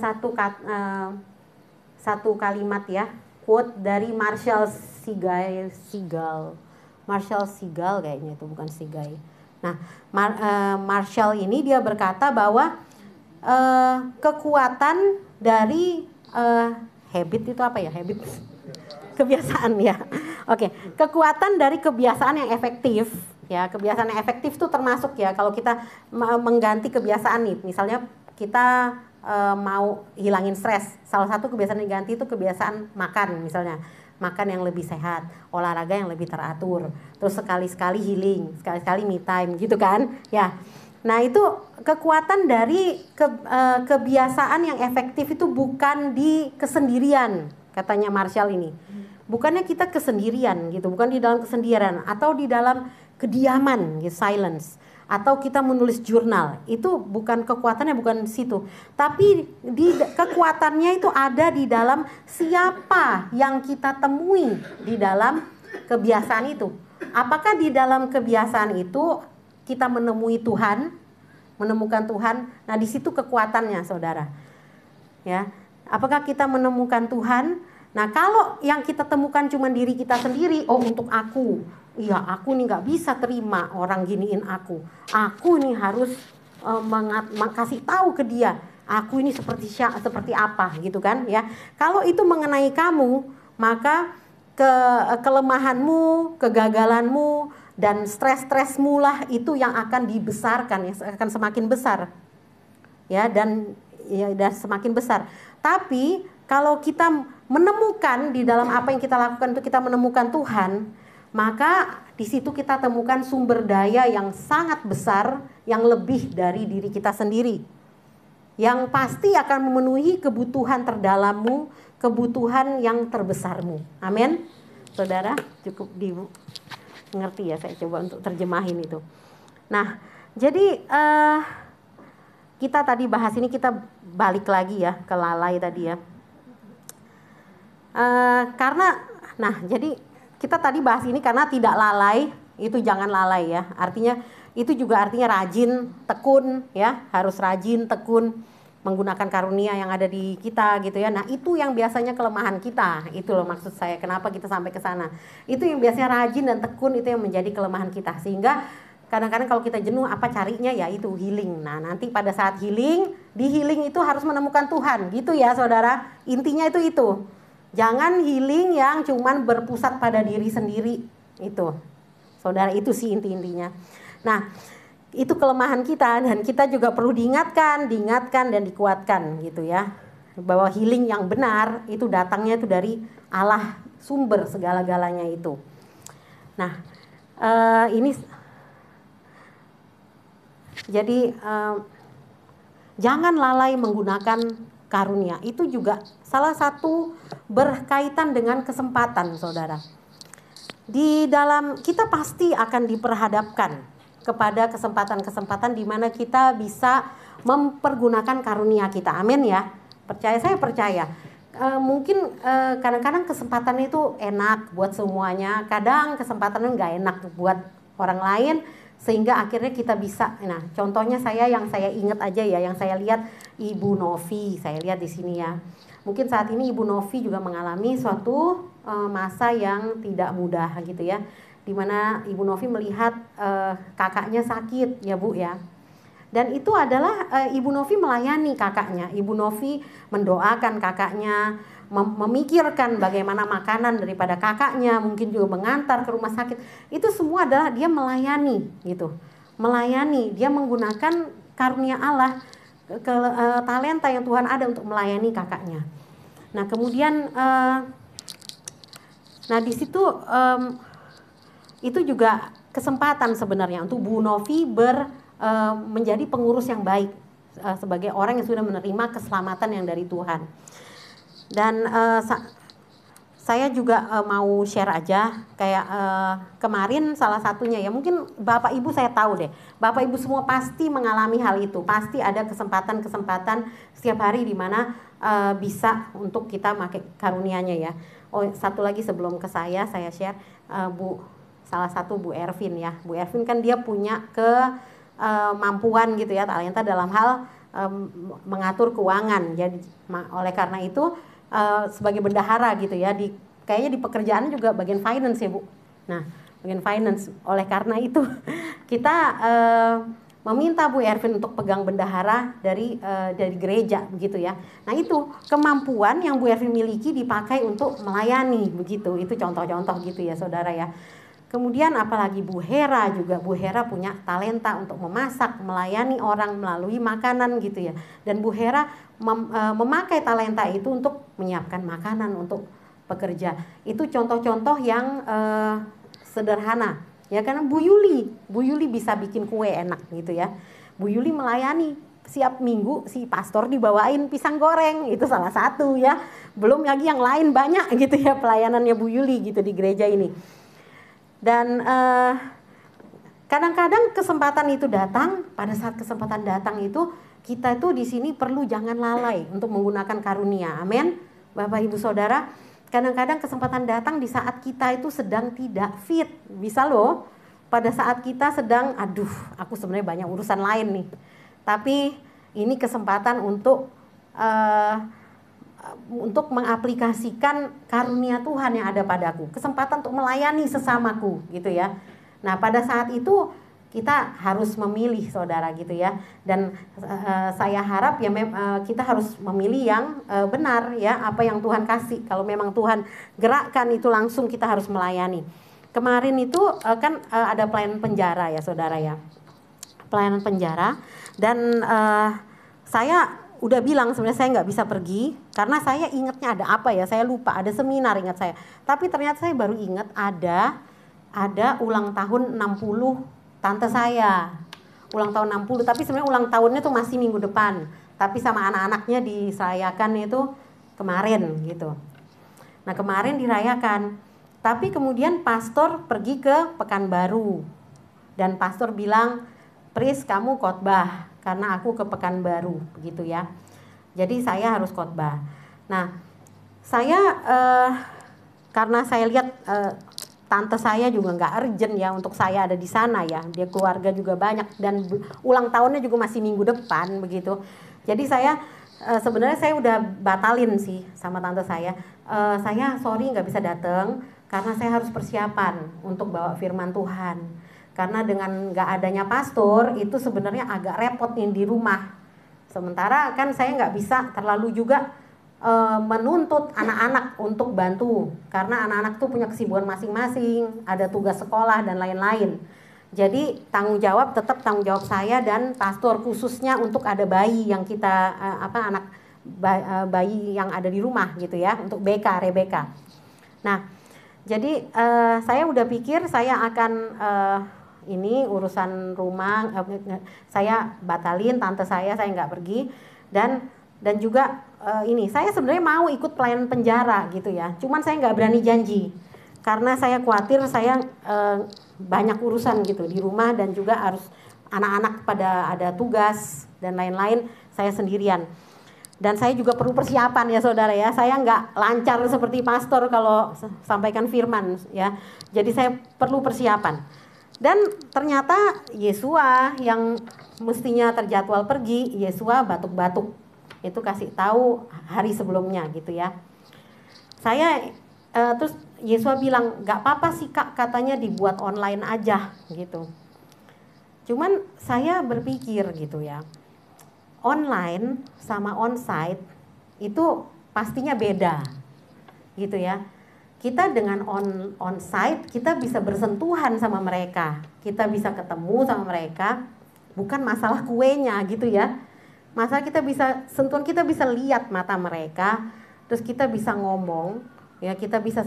Speaker 1: satu kalimat ya, quote dari Marshall Segal kayaknya, itu bukan Sigai. Nah, Marshall ini dia berkata bahwa kekuatan dari habit itu apa ya? Habit, kebiasaan ya. Oke, kekuatan dari kebiasaan yang efektif ya. Kebiasaan yang efektif itu termasuk ya, kalau kita mengganti kebiasaan nih, misalnya kita mau hilangin stres, salah satu kebiasaan yang diganti itu kebiasaan makan, misalnya makan yang lebih sehat, olahraga yang lebih teratur, terus sekali-sekali healing, sekali-sekali me time gitu kan ya. Nah, itu kekuatan dari kebiasaan yang efektif itu bukan di kesendirian, katanya Marshall ini. Bukannya kita kesendirian gitu, bukan di dalam kesendirian atau di dalam kediaman gitu, silence, atau kita menulis jurnal. Itu bukan kekuatannya, bukan situ. Tapi kekuatannya itu ada di dalam siapa yang kita temui di dalam kebiasaan itu. Apakah di dalam kebiasaan itu kita menemui Tuhan, menemukan Tuhan? Nah, di situ kekuatannya, saudara. Ya, apakah kita menemukan Tuhan? Nah, kalau yang kita temukan cuma diri kita sendiri, oh untuk aku, iya aku nih nggak bisa terima orang giniin aku nih harus kasih tahu ke dia, aku ini seperti apa gitu kan ya. Kalau itu mengenai kamu, maka kelemahanmu, kegagalanmu, dan stres-stresmu lah itu yang akan dibesarkan ya, akan semakin besar ya, dan semakin besar. Tapi kalau kita menemukan di dalam apa yang kita lakukan itu kita menemukan Tuhan, maka di situ kita temukan sumber daya yang sangat besar, yang lebih dari diri kita sendiri, yang pasti akan memenuhi kebutuhan terdalammu, kebutuhan yang terbesarmu. Amin. Saudara, cukup dimengerti ya, saya coba untuk terjemahin itu. Nah, jadi kita tadi bahas ini, kita balik lagi ya ke lalai tadi ya. Jadi kita tadi bahas ini karena tidak lalai, itu jangan lalai ya. Artinya itu juga artinya rajin, tekun ya, harus rajin, tekun menggunakan karunia yang ada di kita gitu ya. Nah, itu yang biasanya kelemahan kita. Itu loh maksud saya kenapa kita sampai ke sana. Itu yang biasanya rajin dan tekun, itu yang menjadi kelemahan kita. Sehingga kadang-kadang kalau kita jenuh, apa carinya ya itu healing. Nah, nanti pada saat healing, di healing itu harus menemukan Tuhan. Gitu ya, saudara. Intinya itu. Jangan healing yang cuman berpusat pada diri sendiri. Itu, saudara, itu sih intinya. Nah, itu kelemahan kita, dan kita juga perlu diingatkan dan dikuatkan gitu ya. Bahwa healing yang benar itu datangnya itu dari Allah, sumber segala-galanya itu. Nah, ini Jadi jangan lalai menggunakan karunia. Itu juga salah satu berkaitan dengan kesempatan, saudara. Di dalam kita pasti akan diperhadapkan kepada kesempatan-kesempatan di mana kita bisa mempergunakan karunia kita. Amin ya. Saya percaya. Mungkin kadang-kadang kesempatan itu enak buat semuanya, kadang kesempatannya nggak enak buat orang lain, sehingga akhirnya kita bisa. Nah, contohnya yang saya ingat aja ya, yang saya lihat Ibu Novi, saya lihat di sini ya. Mungkin saat ini Ibu Novi juga mengalami suatu masa yang tidak mudah gitu ya, dimana Ibu Novi melihat kakaknya sakit ya Bu ya. Dan itu adalah Ibu Novi melayani kakaknya. Ibu Novi mendoakan kakaknya, memikirkan bagaimana makanan daripada kakaknya, mungkin juga mengantar ke rumah sakit. Itu semua adalah dia melayani gitu. Melayani, dia menggunakan karunia Allah, talenta yang Tuhan ada untuk melayani kakaknya. Nah, kemudian di situ itu juga kesempatan sebenarnya untuk Bu Novi menjadi pengurus yang baik sebagai orang yang sudah menerima keselamatan yang dari Tuhan. Dan saya juga mau share aja kayak kemarin salah satunya ya, mungkin Bapak Ibu saya tahu deh, Bapak Ibu semua pasti mengalami hal itu, pasti ada kesempatan-kesempatan setiap hari di mana bisa untuk kita pakai karunia-Nya ya. Oh, satu lagi sebelum ke saya share salah satu Bu Ervin ya. Bu Ervin kan dia punya kemampuan gitu ya, talenta dalam hal mengatur keuangan. Jadi oleh karena itu sebagai bendahara gitu ya, kayaknya di pekerjaan juga bagian finance ya Bu. Nah, bagian finance. Oleh karena itu kita meminta Bu Ervin untuk pegang bendahara dari gereja begitu ya. Nah, itu kemampuan yang Bu Ervin miliki dipakai untuk melayani begitu. Itu contoh-contoh gitu ya Saudara ya. Kemudian apalagi Bu Hera juga, Bu Hera punya talenta untuk memasak, melayani orang melalui makanan gitu ya. Dan Bu Hera memakai talenta itu untuk menyiapkan makanan untuk pekerja. Itu contoh-contoh yang sederhana. Ya, karena Bu Yuli bisa bikin kue enak gitu ya. Bu Yuli melayani, siap minggu si pastor dibawain pisang goreng, itu salah satu ya. Belum lagi yang lain banyak gitu ya pelayanannya Bu Yuli gitu di gereja ini. Dan kadang-kadang kesempatan itu datang, pada saat kesempatan datang itu kita itu di sini perlu jangan lalai untuk menggunakan karunia. Amin. Bapak Ibu Saudara, kadang-kadang kesempatan datang di saat kita itu sedang tidak fit. Bisa loh, pada saat kita sedang, aku sebenarnya banyak urusan lain nih. Tapi ini kesempatan untuk mengaplikasikan karunia Tuhan yang ada padaku. Kesempatan untuk melayani sesamaku gitu ya. Nah, pada saat itu kita harus memilih Saudara gitu ya. Dan saya harap ya kita harus memilih yang benar ya, apa yang Tuhan kasih. Kalau memang Tuhan gerakkan itu langsung kita harus melayani. Kemarin itu kan ada pelayanan penjara ya Saudara ya. Pelayanan penjara, dan saya udah bilang sebenarnya saya nggak bisa pergi karena saya ingatnya ada apa ya, saya lupa, ada seminar ingat saya. Tapi ternyata saya baru ingat ada ulang tahun 60 tante saya. Ulang tahun 60, tapi sebenarnya ulang tahunnya tuh masih minggu depan. Tapi sama anak-anaknya dirayakan itu kemarin gitu. Nah, kemarin dirayakan. Tapi kemudian pastor pergi ke Pekanbaru. Dan pastor bilang, "Pris, kamu khotbah karena aku ke Pekanbaru," begitu ya. Jadi saya harus khotbah. Nah, saya karena saya lihat tante saya juga nggak urgent ya untuk saya ada di sana ya. Dia keluarga juga banyak dan ulang tahunnya juga masih minggu depan begitu. Jadi saya sebenarnya saya udah batalin sih sama tante saya. Saya sorry nggak bisa datang karena saya harus persiapan untuk bawa firman Tuhan. Karena dengan nggak adanya pastor itu sebenarnya agak repot nih di rumah. Sementara kan saya nggak bisa terlalu juga menuntut anak-anak untuk bantu. Karena anak-anak tuh punya kesibukan masing-masing, ada tugas sekolah dan lain-lain. Jadi tanggung jawab tetap tanggung jawab saya dan pastor, khususnya untuk ada bayi yang kita bayi yang ada di rumah gitu ya, untuk Rebecca. Nah, jadi saya udah pikir saya akan ini urusan rumah, saya batalin, tante saya nggak pergi. Dan juga ini saya sebenarnya mau ikut pelayanan penjara gitu ya, cuman saya nggak berani janji karena saya khawatir saya banyak urusan gitu di rumah, dan juga harus anak-anak pada ada tugas dan lain-lain, saya sendirian. Dan saya juga perlu persiapan ya saudara ya, saya nggak lancar seperti pastor kalau sampaikan firman ya, jadi saya perlu persiapan. Dan ternyata Yesua yang mestinya terjadwal pergi, Yesua batuk-batuk, itu kasih tahu hari sebelumnya gitu ya. Saya terus Yesua bilang nggak apa-apa sih kak, katanya dibuat online aja gitu. Cuman saya berpikir gitu ya, online sama onsite itu pastinya beda gitu ya. Kita dengan onsite kita bisa bersentuhan sama mereka, kita bisa ketemu sama mereka, bukan masalah kuenya gitu ya. Masalah kita bisa sentuhan, kita bisa lihat mata mereka, terus kita bisa ngomong ya, kita bisa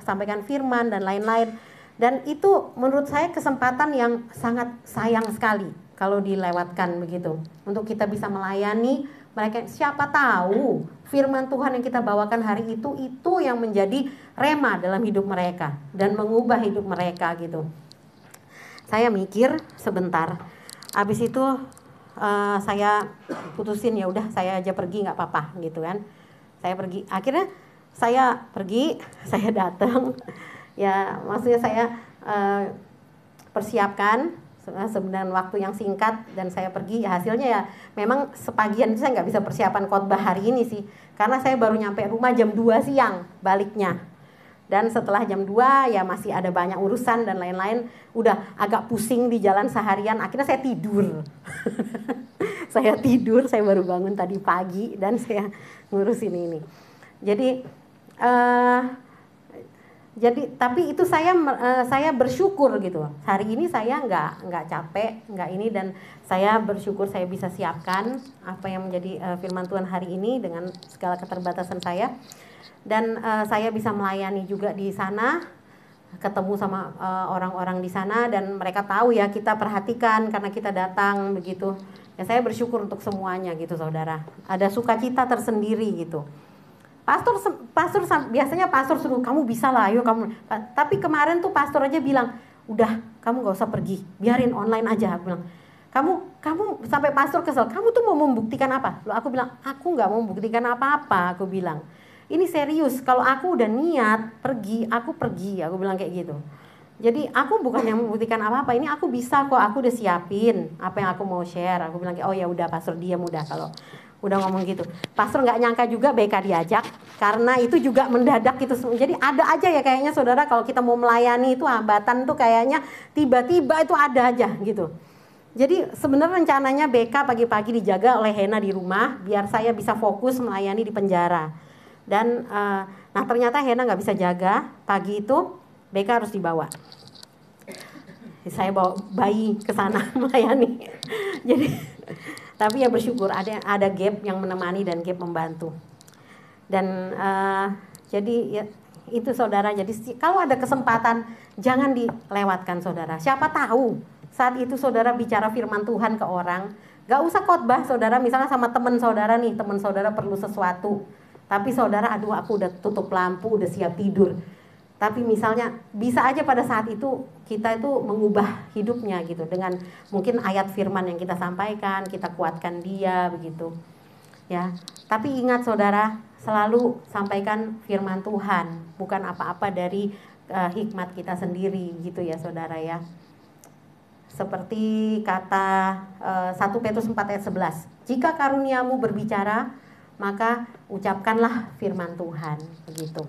Speaker 1: sampaikan firman dan lain-lain. Dan itu menurut saya kesempatan yang sangat sayang sekali kalau dilewatkan begitu, untuk kita bisa melayani mereka. Siapa tahu firman Tuhan yang kita bawakan hari itu yang menjadi rema dalam hidup mereka dan mengubah hidup mereka gitu. Saya mikir sebentar, habis itu saya putusin ya udah saya aja pergi, nggak apa-apa gitu kan. Saya pergi, akhirnya saya pergi, saya datang ya, maksudnya saya persiapkan sebenarnya waktu yang singkat, dan saya pergi. Hasilnya ya memang sepagian itu saya nggak bisa persiapan khotbah hari ini sih, karena saya baru nyampe rumah jam 2 siang baliknya, dan setelah jam 2 ya masih ada banyak urusan dan lain-lain, udah agak pusing di jalan seharian, akhirnya saya tidur. Saya baru bangun tadi pagi dan saya ngurusin ini. Jadi tapi itu saya bersyukur gitu. Hari ini saya nggak capek, nggak ini, dan saya bersyukur saya bisa siapkan apa yang menjadi firman Tuhan hari ini dengan segala keterbatasan saya, dan saya bisa melayani juga di sana, ketemu sama orang-orang di sana, dan mereka tahu ya kita perhatikan karena kita datang begitu. Ya saya bersyukur untuk semuanya gitu saudara. Ada sukacita tersendiri gitu. Pastor biasanya pastor suruh kamu bisa lah, ayo kamu. Tapi kemarin tuh pastor aja bilang, udah kamu nggak usah pergi, biarin online aja. Aku bilang, kamu sampai pastor kesel. Kamu tuh mau membuktikan apa? Loh, aku bilang, aku nggak mau membuktikan apa-apa. Aku bilang, ini serius. Kalau aku udah niat pergi, aku pergi. Aku bilang kayak gitu. Jadi aku bukan yang membuktikan apa-apa. Ini aku bisa kok. Aku udah siapin apa yang aku mau share. Aku bilang, oh ya udah pastor, diam udah kalau udah ngomong gitu. Pastor nggak nyangka juga BK diajak, karena itu juga mendadak gitu. Jadi ada aja ya kayaknya saudara, kalau kita mau melayani itu hambatan tuh kayaknya tiba-tiba itu ada aja gitu. Jadi sebenarnya rencananya BK pagi-pagi dijaga oleh Hena di rumah, biar saya bisa fokus melayani di penjara. Dan nah ternyata Hena nggak bisa jaga pagi itu, BK harus dibawa. Saya bawa bayi ke sana melayani. Jadi tapi ya bersyukur ada Gap yang menemani dan Gap membantu. Dan jadi ya, itu saudara. Jadi kalau ada kesempatan jangan dilewatkan saudara. Siapa tahu saat itu saudara bicara firman Tuhan ke orang, gak usah khotbah saudara, misalnya sama teman saudara nih, teman saudara perlu sesuatu, tapi saudara aduh aku udah tutup lampu, udah siap tidur. Tapi misalnya bisa aja pada saat itu kita itu mengubah hidupnya gitu, dengan mungkin ayat firman yang kita sampaikan, kita kuatkan dia begitu ya. Tapi ingat saudara, selalu sampaikan firman Tuhan, bukan apa-apa dari hikmat kita sendiri gitu ya saudara ya. Seperti kata 1 Petrus 4 ayat 11, jika karuniamu berbicara, maka ucapkanlah firman Tuhan begitu.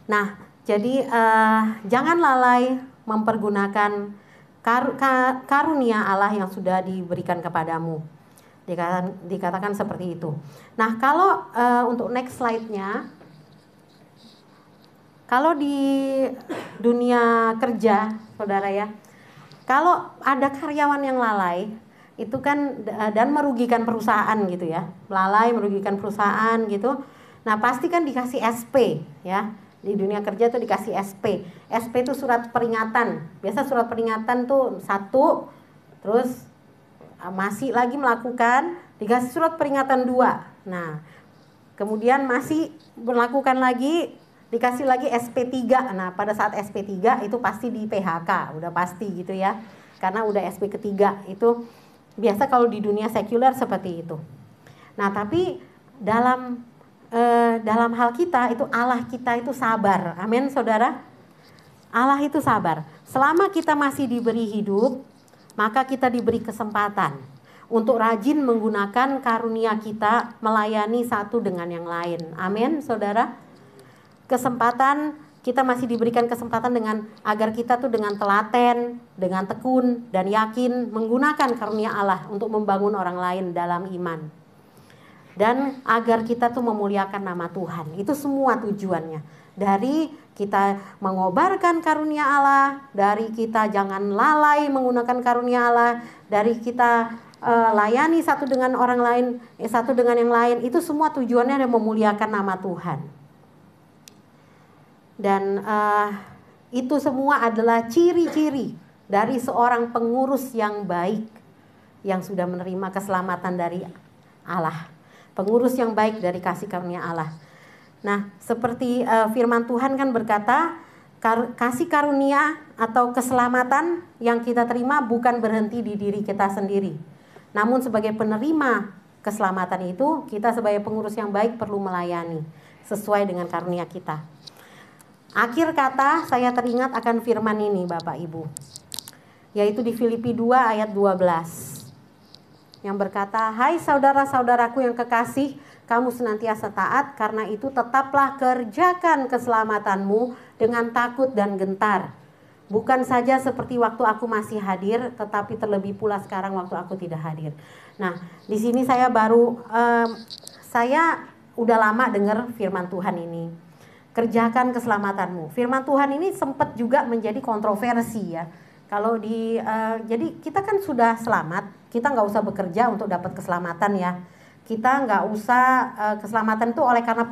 Speaker 1: Nah, jadi jangan lalai mempergunakan karunia Allah yang sudah diberikan kepadamu. Dikatakan seperti itu. Nah, kalau untuk next slide-nya, kalau di dunia kerja, saudara ya, kalau ada karyawan yang lalai, itu kan dan merugikan perusahaan gitu ya, lalai merugikan perusahaan gitu. Nah, pasti kan dikasih SP ya. Di dunia kerja tuh dikasih SP. SP itu surat peringatan. Biasa surat peringatan tuh 1, terus masih lagi melakukan, dikasih surat peringatan 2. Nah, kemudian masih melakukan lagi, dikasih lagi SP3. Nah, pada saat SP3 itu pasti di PHK, udah pasti gitu ya. Karena udah SP ketiga. Itu biasa kalau di dunia sekuler seperti itu. Nah, tapi dalam hal kita itu, Allah kita itu sabar. Amin, saudara. Allah itu sabar. Selama kita masih diberi hidup, maka kita diberi kesempatan untuk rajin menggunakan karunia kita melayani satu dengan yang lain. Amin, saudara. Kesempatan, kita masih diberikan kesempatan dengan agar kita tuh dengan telaten, dengan tekun dan yakin menggunakan karunia Allah untuk membangun orang lain dalam iman. Dan agar kita tuh memuliakan nama Tuhan. Itu semua tujuannya. Dari kita mengobarkan karunia Allah, dari kita jangan lalai menggunakan karunia Allah, dari kita layani satu dengan orang lain, satu dengan yang lain, itu semua tujuannya adalah memuliakan nama Tuhan. Dan itu semua adalah ciri-ciri dari seorang pengurus yang baik, yang sudah menerima keselamatan dari Allah. Pengurus yang baik dari kasih karunia Allah. Nah, seperti firman Tuhan kan berkata, kasih karunia atau keselamatan yang kita terima bukan berhenti di diri kita sendiri. Namun sebagai penerima keselamatan itu, kita sebagai pengurus yang baik perlu melayani sesuai dengan karunia kita. Akhir kata, saya teringat akan firman ini Bapak Ibu, yaitu di Filipi 2 ayat 12. Yang berkata, hai saudara-saudaraku yang kekasih, kamu senantiasa taat, karena itu tetaplah kerjakan keselamatanmu dengan takut dan gentar. Bukan saja seperti waktu aku masih hadir, tetapi terlebih pula sekarang waktu aku tidak hadir. Nah, di sini saya udah lama dengar firman Tuhan ini. Kerjakan keselamatanmu. Firman Tuhan ini sempat juga menjadi kontroversi ya. Kalau jadi kita kan sudah selamat, kita nggak usah bekerja untuk dapat keselamatan ya. Kita nggak usah keselamatan itu oleh karena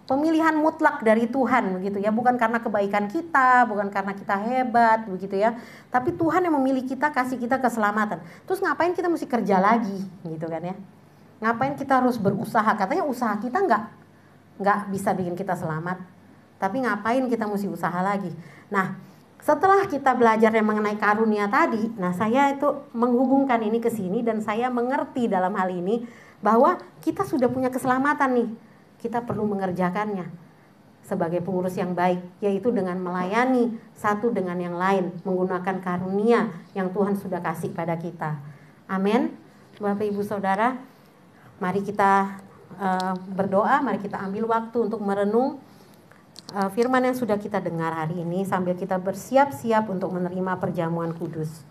Speaker 1: pemilihan mutlak dari Tuhan begitu ya, bukan karena kebaikan kita, bukan karena kita hebat begitu ya. Tapi Tuhan yang memilih kita, kasih kita keselamatan. Terus ngapain kita mesti kerja lagi gitu kan ya? Ngapain kita harus berusaha? Katanya usaha kita nggak bisa bikin kita selamat. Tapi ngapain kita mesti usaha lagi? Nah, setelah kita belajar yang mengenai karunia tadi, nah saya itu menghubungkan ini ke sini dan saya mengerti dalam hal ini bahwa kita sudah punya keselamatan nih. Kita perlu mengerjakannya sebagai pengurus yang baik, yaitu dengan melayani satu dengan yang lain, menggunakan karunia yang Tuhan sudah kasih pada kita. Amin. Bapak Ibu Saudara, mari kita berdoa, mari kita ambil waktu untuk merenung firman yang sudah kita dengar hari ini sambil kita bersiap-siap untuk menerima perjamuan kudus.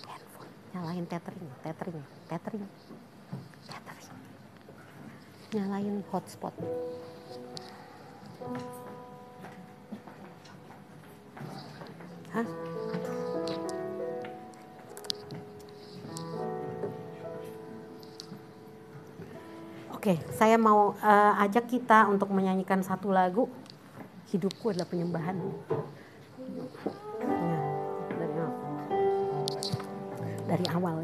Speaker 1: Handphone, nyalain tethering. Nyalain hotspot. Hah? Oke, saya mau ajak kita untuk menyanyikan satu lagu, Hidupku Adalah Penyembahan. Ya, dari awal.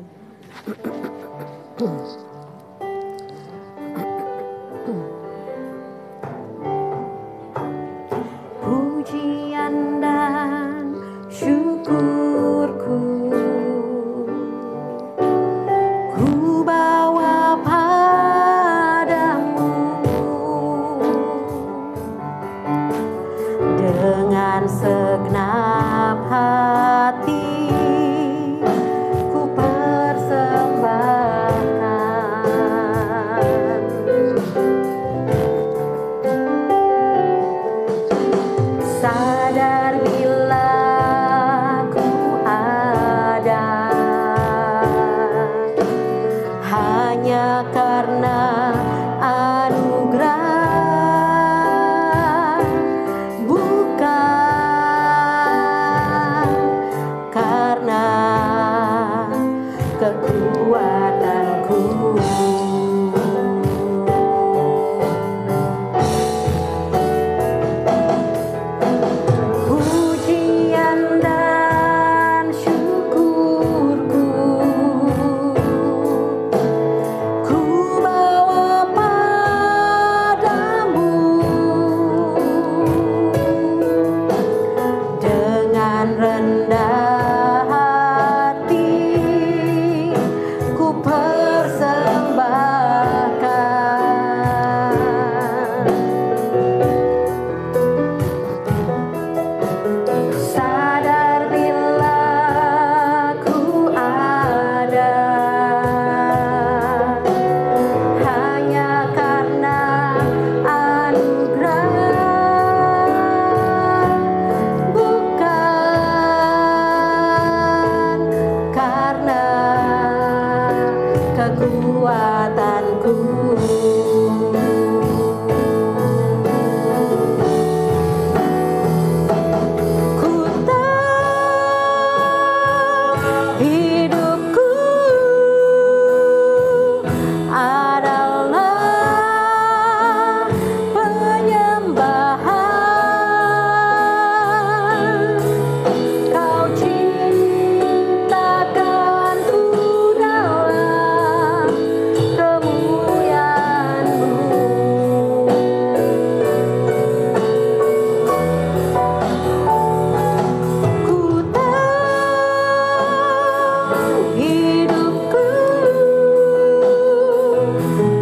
Speaker 1: Pujian dan syukurku ku bawa padamu dengan segenap hati. Karena rendah hati ku persembahkan. Sadar bila ku ada hanya karena anugerah, bukan karena kekuatanku. Ku tahu hidupku adalah penyembahan. Kau ciptakanku dalam kemuliaan-Mu. Ku tahu hidupku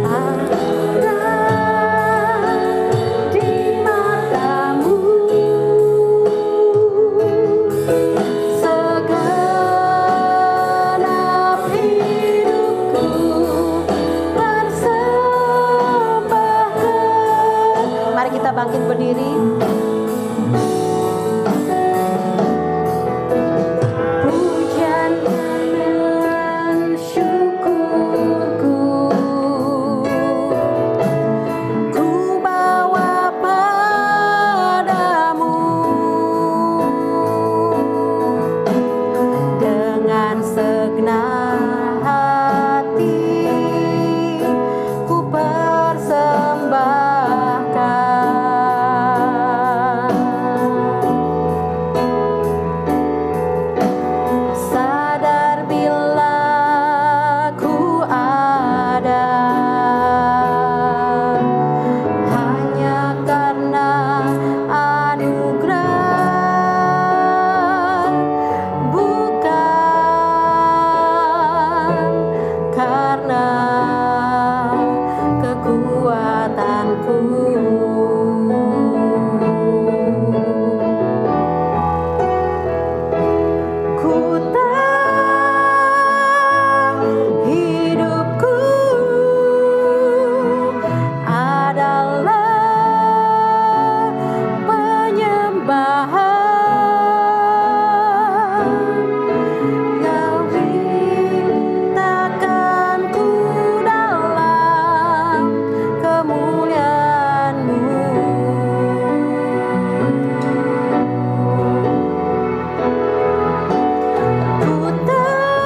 Speaker 1: ada di mata-Mu. Segenap hidupku persembahkan. Mari kita bangkit berdiri. Pujian dan syukurku ku bawa padamu dengan segenap hati ku persembahkan. Sadar bila ku ada hanya karena anugerah, bukan karena kekuatanku. Ku tahu hidupku adalah penyembahan. Kau ciptakanku dalam kemuliaan-Mu. Ku tahu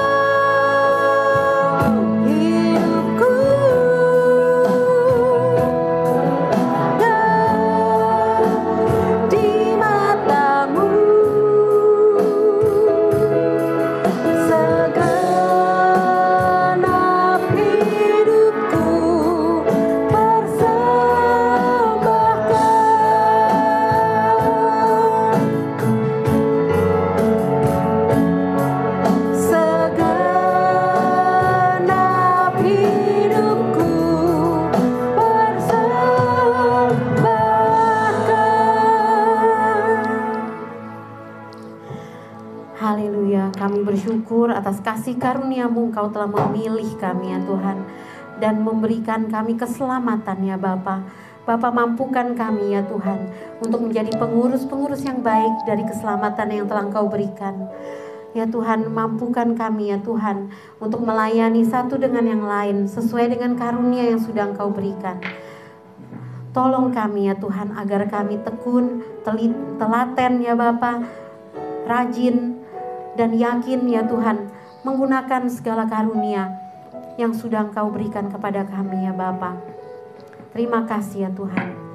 Speaker 1: hidupku ada di mata-Mu. Segenap hidupku persembahkan. Segenap hidupku persembahkan. Haleluya, kami bersyukur atas kasih karunia-Mu. Engkau telah memilih kami ya Tuhan, dan memberikan kami keselamatan ya Bapa. Bapa, mampukan kami ya Tuhan untuk menjadi pengurus-pengurus yang baik dari keselamatan yang telah Engkau berikan. Ya Tuhan, mampukan kami ya Tuhan untuk melayani satu dengan yang lain sesuai dengan karunia yang sudah Engkau berikan. Tolong kami ya Tuhan agar kami tekun, telaten ya Bapa, rajin dan yakin ya Tuhan menggunakan segala karunia yang sudah Engkau berikan kepada kami ya Bapa. Terima kasih ya Tuhan.